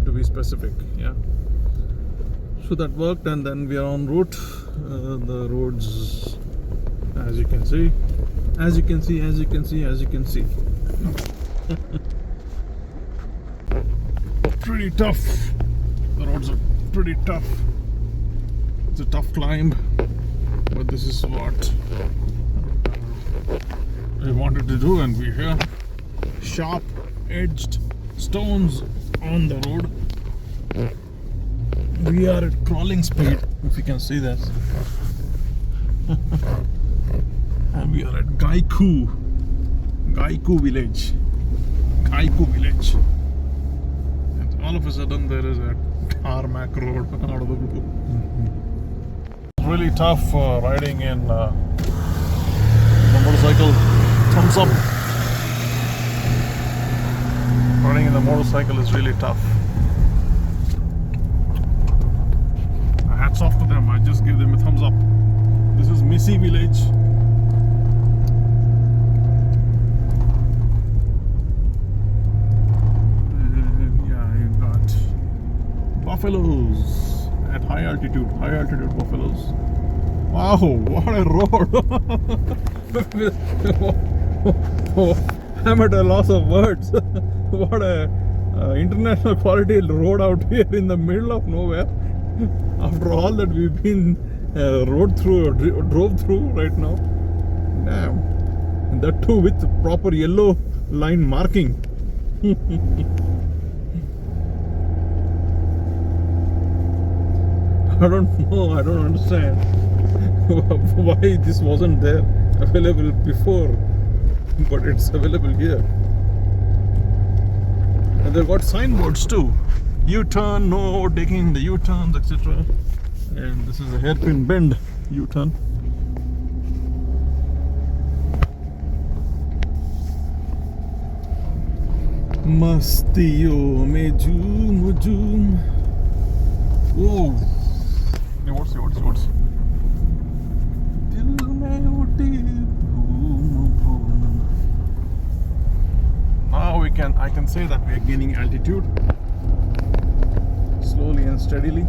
to be specific. Yeah. So that worked, and then we are en route. The roads, as you can see, pretty tough. The roads are pretty tough. It's a tough climb, but this is what we wanted to do, and we're here. Sharp edged stones on the road. We are at crawling speed, if you can see this. And we are at Gaiku village. And all of a sudden there is a tarmac road out of the blue. It's really tough riding in the motorcycle. Thumbs up. Riding in the motorcycle is really tough. Hats off to them. I just give them a thumbs up. This is Missy village. You've got buffaloes at high altitude buffaloes. Wow, what a road. I'm at a loss of words. What a international quality road out here in the middle of nowhere. After all that we've been drove through right now. Damn. And that too with proper yellow line marking. I don't know, I don't understand why this wasn't there available before, but it's available here. And they've got signboards too. U-turn, no taking the U-turns, etc. And this is a hairpin bend U-turn. Mastiyo me zoom zoom. Whoa. What's? Dil mein uti boom boom. Now I can say that we are gaining altitude slowly and steadily.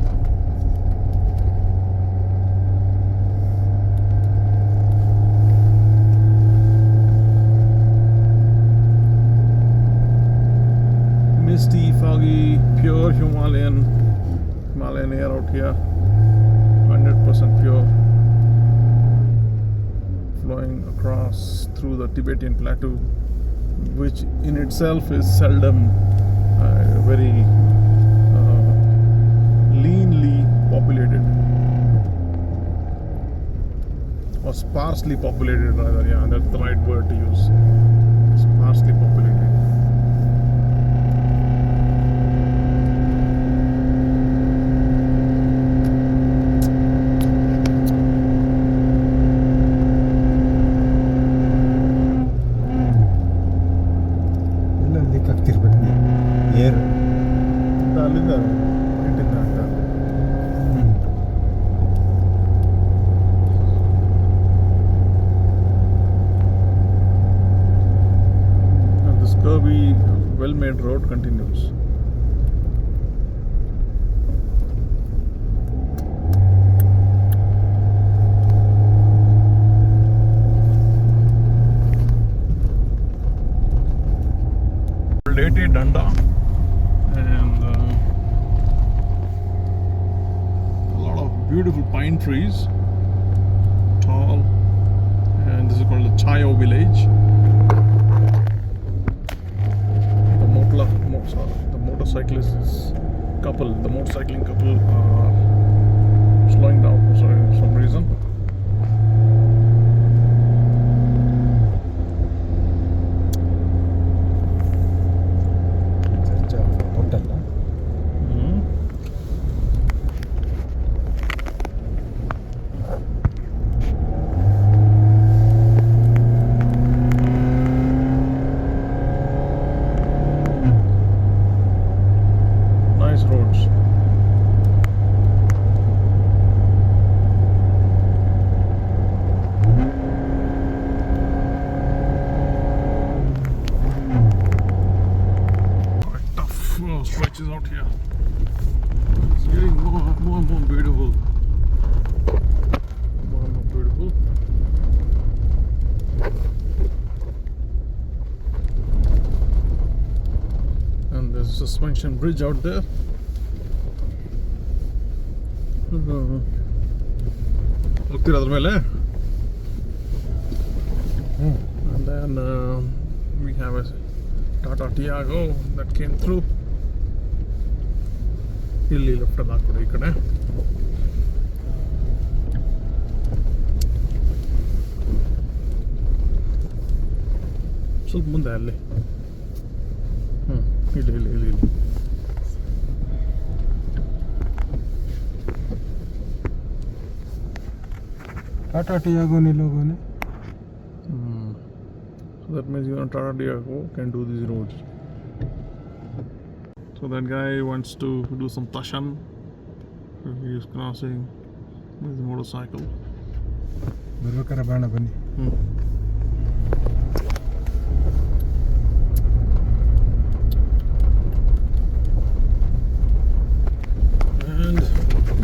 Misty, foggy, pure Himalayan air out here. 100% pure. Flowing across through the Tibetan plateau, which in itself is seldom very leanly populated, or sparsely populated rather. Yeah, that's the right word to use. Sparsely populated. Well-made road continues. Late Danda, and a lot of beautiful pine trees, tall, and this is called the Chayo village. The motorcycling couple are slowing down for some reason. Stretches out here. It's getting more and more beautiful. More and more beautiful. And there's a suspension bridge out there. And then we have a Tata Tiago that came through. ಇಲ್ಲಿ left ಅಲ್ಲಿ ಹಾಕ್ಬಿಡು ಈ ಕಡೆ. ಸ್ವಲ್ಪ ಮುಂದೆ ಅಲ್ಲಿ ಇಲ್ಲಿ Tata Tiago नहीं लोगों ने. So that means Tata Tiago can do these roads. So that guy wants to do some tashan. He is crossing with his motorcycle. ಬರ್ಬೇಕಾರೆ ಬಾಣ ಬನ್ನಿ. And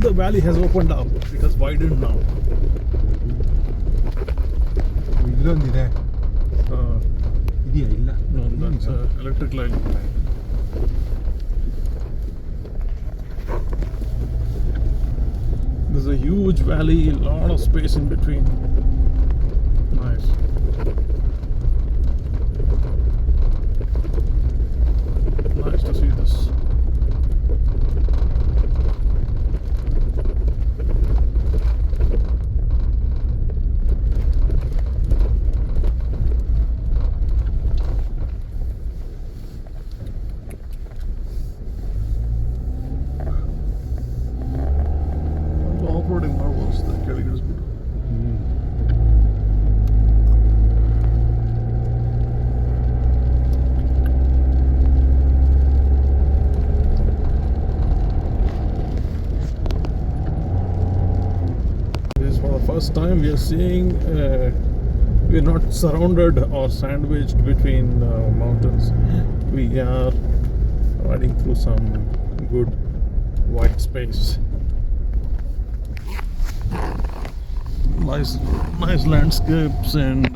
the valley has opened up. It has widened now. ಇಲ್ಲೊಂದಿದೆ. ಇದೆಯಾ? ಇಲ್ಲ. No, that's electric line. This is a huge valley, a lot of space in between. Nice. Nice to see this. Off-roading marvels, the carrying is good. This is for the first time we are seeing, we are not surrounded or sandwiched between mountains. We are riding through some good white space. Nice landscapes and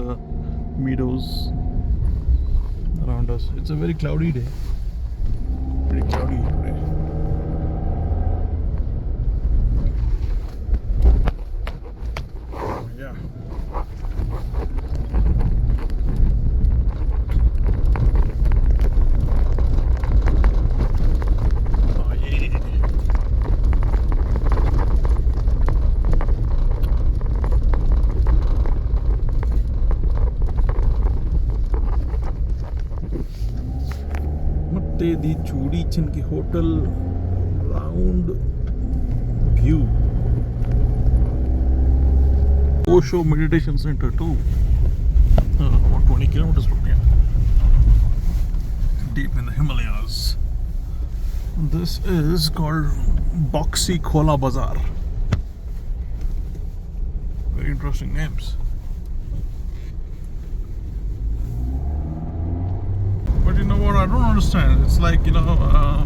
meadows around us. It's a very cloudy day. Pretty cloudy today. Yeah. Oh yeah. The Chudi Chinki Hotel round view. Osho Meditation Center too. About 20 kilometers from here. Deep in the Himalayas. This is called Boxy Khola Bazaar. Very interesting names. But you know what, I don't understand. It's like, you know,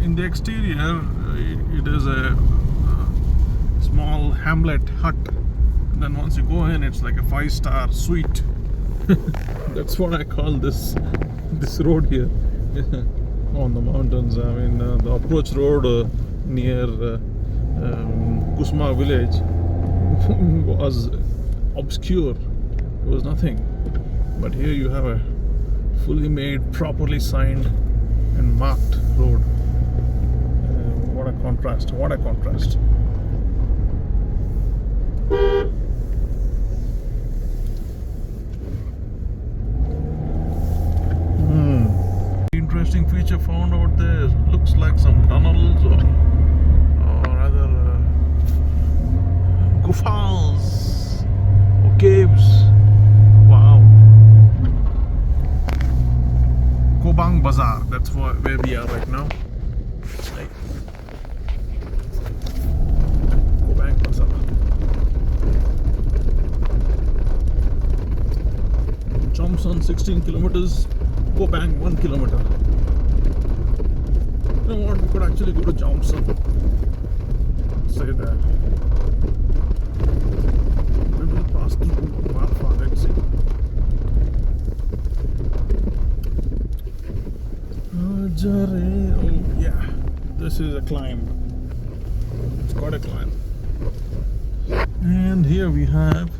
in the exterior, it is a small hamlet hut. And then once you go in, it's like a 5-star suite. That's what I call this road here on the mountains. I mean, the approach road near Kusma village was obscure. There was nothing. But here you have a fully made, properly signed and marked road. What a contrast, what a contrast. Interesting feature found out there. Looks like some tunnels or rather gufas or caves. Wow. Kobang Bazaar, that's where we are right now. Like Kobang Bazaar. Chomson 16 kilometers, Kobang 1 kilometer. You know what, we could actually go to Chomson. Say that. We will pass through Marpha, let's see. Oh yeah, this is a climb. It's quite a climb. And here we have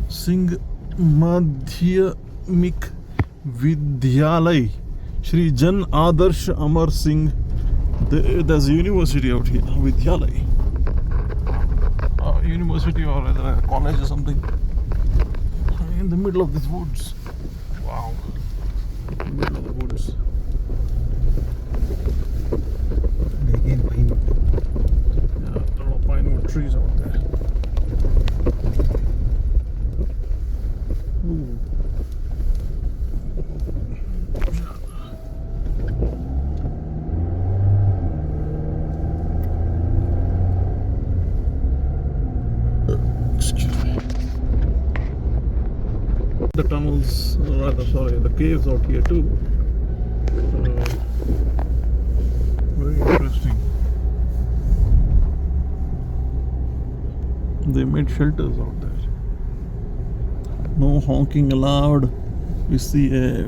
Singh Madhyamik Vidyalay, Shri Jan Adarsh Amar Singh. There's a university out here, Vidyalay. University or rather a college or something. In the middle of these woods. Wow. In the middle of the woods. Again, pine. Yeah, there are pine wood trees out there. Ooh. Excuse me. The tunnels, rather sorry, the caves out here too. Very interesting. They made shelters out there. No honking allowed. We see a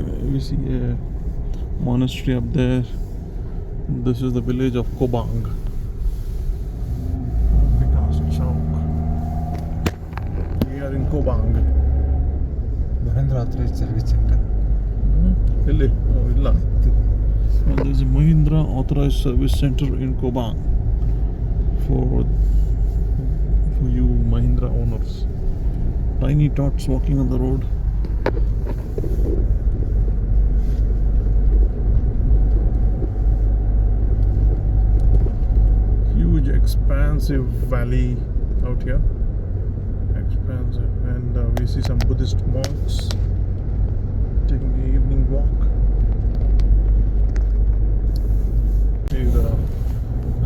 monastery up there. This is the village of Kobang. Vikas Chowk. Kobang. Mahindra Authorized Service Center. Really? Oh, illa. Well, there's a Mahindra Authorized Service Center in Kobang for you Mahindra owners. Tiny tots walking on the road. Huge expansive valley out here. Expansive. And we see some Buddhist monks taking the evening walk.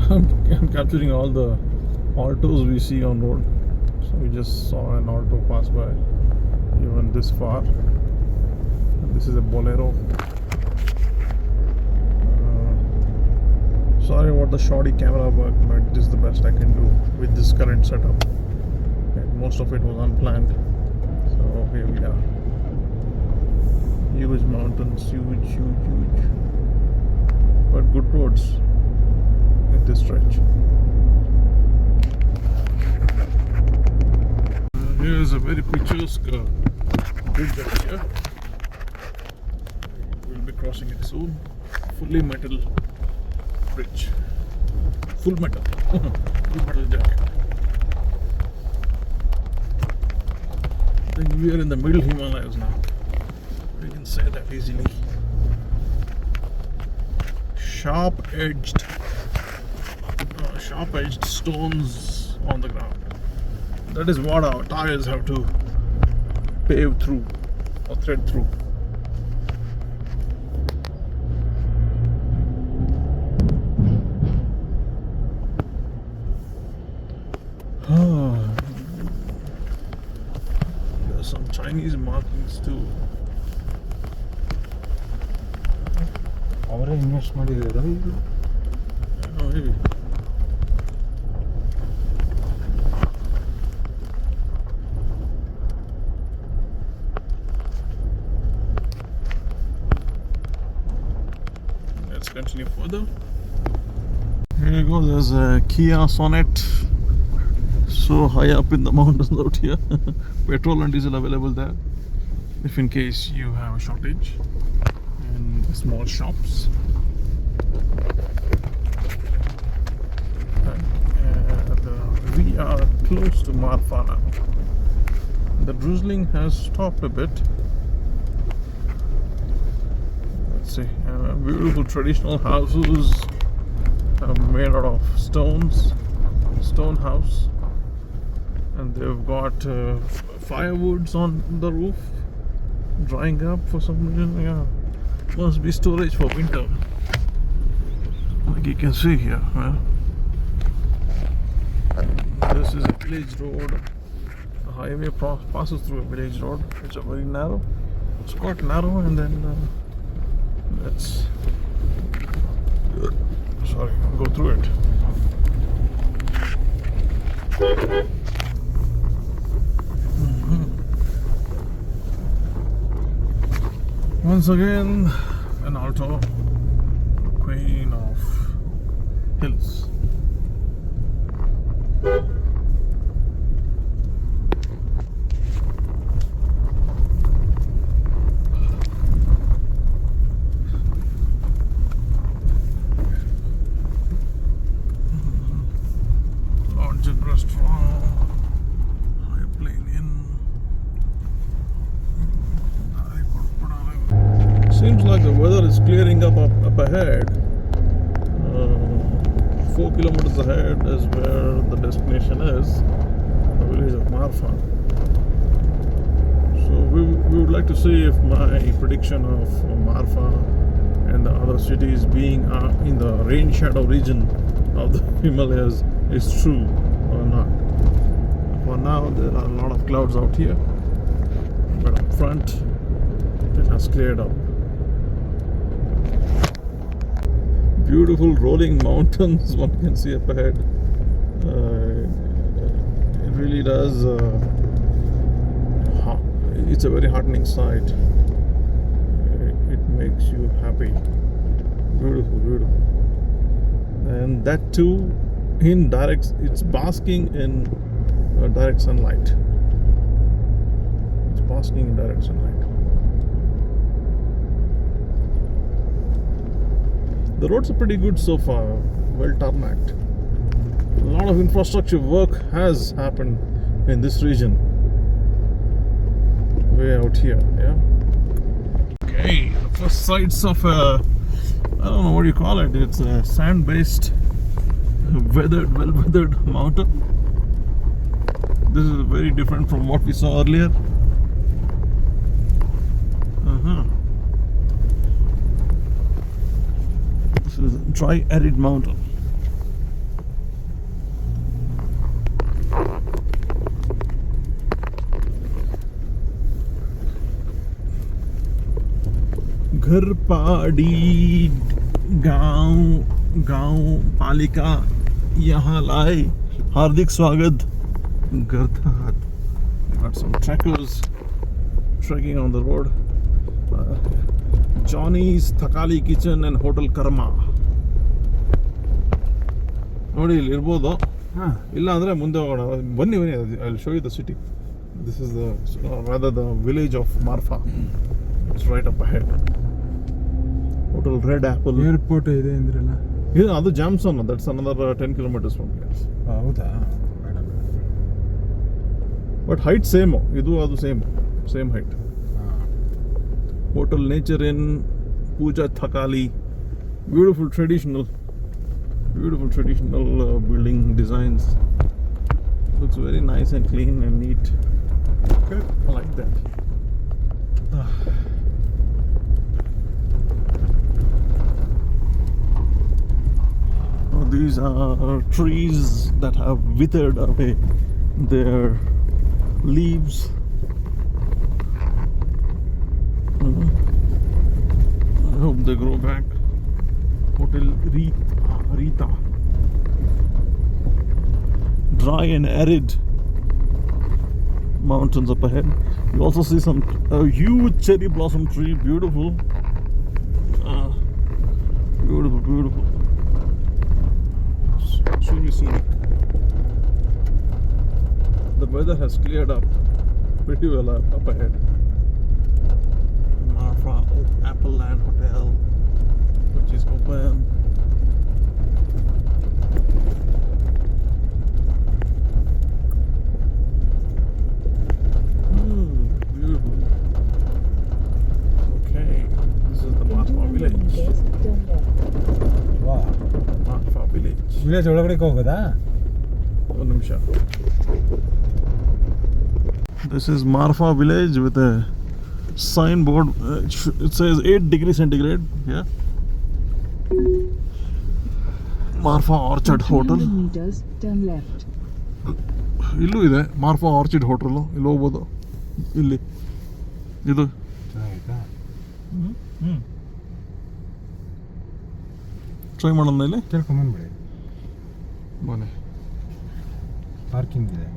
I'm capturing all the altos we see on road. So we just saw an alto pass by even this far. And this is a Bolero. Sorry about the shoddy camera work, but this is the best I can do with this current setup. And most of it was unplanned. So here we are. Huge mountains, huge. But good roads in this stretch. Here is a very picturesque bridge up here. We'll be crossing it soon. Fully metal bridge. Full metal. Full metal jacket. I think we are in the middle Himalayas now. We can say that easily. Sharp-edged stones on the ground. That is what our tires have to pave through or thread through. There's some Chinese markings too. ಅವರೇ invest ಮಾಡಿದಾರ ಇದು Maybe. Let's continue further. Here you go, there's a Kia Sonet. So high up in the mountains out here. Petrol and diesel available there. If in case you have a shortage. And small shops. We are close to Marpha now. The drizzling has stopped a bit. Let's see. Beautiful traditional houses made out of stone house, and they've got firewoods on the roof drying up for some reason. Yeah, must be storage for winter, like you can see here. This is a village road. The highway passes through a village road. It's a very narrow. It's quite narrow, and then let's go through it. Once again, an alto, queen of hills. Seems like the weather is clearing up ahead. 4 kilometers ahead is where the destination is, the village of Marpha. So we would like to see if my prediction of Marpha and the other cities being in the rain shadow region of the Himalayas is true or not. For now, there are a lot of clouds out here, but up front it has cleared up. Beautiful rolling mountains one can see up ahead. It really does. It's a very heartening sight. It makes you happy. Beautiful. And that too in direct. It's basking in direct sunlight. basking in direct sunlight. The roads are pretty good so far, well tarmacked. A lot of infrastructure work has happened in this region. Way out here, yeah. Okay, the first sights of a, I don't know what you call it. It's a sand-based, well-weathered mountain. This is very different from what we saw earlier. This is a dry, arid mountain. घर पहाड़ी गांव पालिका यहाँ लाए हार्दिक स्वागत गर्दात. Got some trekkers trekking on the road. Johnny's Thakali Kitchen and Hotel Karma. ನೋಡಿ ಇಲ್ಲಿ ಇರ್ಬೋದು. ಇಲ್ಲ ಅಂದ್ರೆ ಮುಂದೆ ಹೋಗೋಣ. ಬನ್ನಿ I will show you the city. This is the rather the village of Marpha. It's right up ahead. Hotel Red Apple. Airport ಇದೆ ಅಂದ್ರಲ್ಲ. ಇದು ಅದು ಜಾಮ್ಸನ್. That's another 10 kilometers from here. ಹೌದಾ? But height same. ಇದು ಅದು same height. Hotel Nature Inn, Puja Thakali. Beautiful traditional building designs. Looks very nice and clean and neat. Good. I like that. These are trees that have withered away their leaves. I hope they grow back. Hotel Rita. Dry and arid mountains up ahead. You also see a huge cherry blossom tree. Beautiful. Beautiful. Extremely scenic. The weather has cleared up pretty well up ahead. Marpha Apple Land Hotel, which is open. Beautiful. Okay, this is the Marpha village. ವಾ, Marpha village. Village ಒಳಗಡೆ ಹೋಗೋದಾ? ಒಂದು ನಿಮಿಷ. This is Marpha village with a signboard. It says 8 degrees centigrade. Yeah. Marpha Orchard Hotel. 200 meters, turn left. ಇಲ್ಲೂ ಇದೆ ಮಾರ್ಫಾ orchid hotel. ಇಲ್ಲಿ ಹೋಗ್ಬೋದು. ಇಲ್ಲಿ ಇದು ಚೆನ್ನಾಗಿತ್ತಾ? ಟ್ರೈ ಮಾಡೋಣ ಇಲ್ಲಿ. ಕೇಳ್ಕೊಂಬಂದ್ಬಿಡಿ. ಬನ್ನಿ. ಪಾರ್ಕಿಂಗ್ ಇದೆ.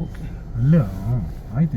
ಓಕೆ. ಅಲ್ಲ ಆಯ್ತು.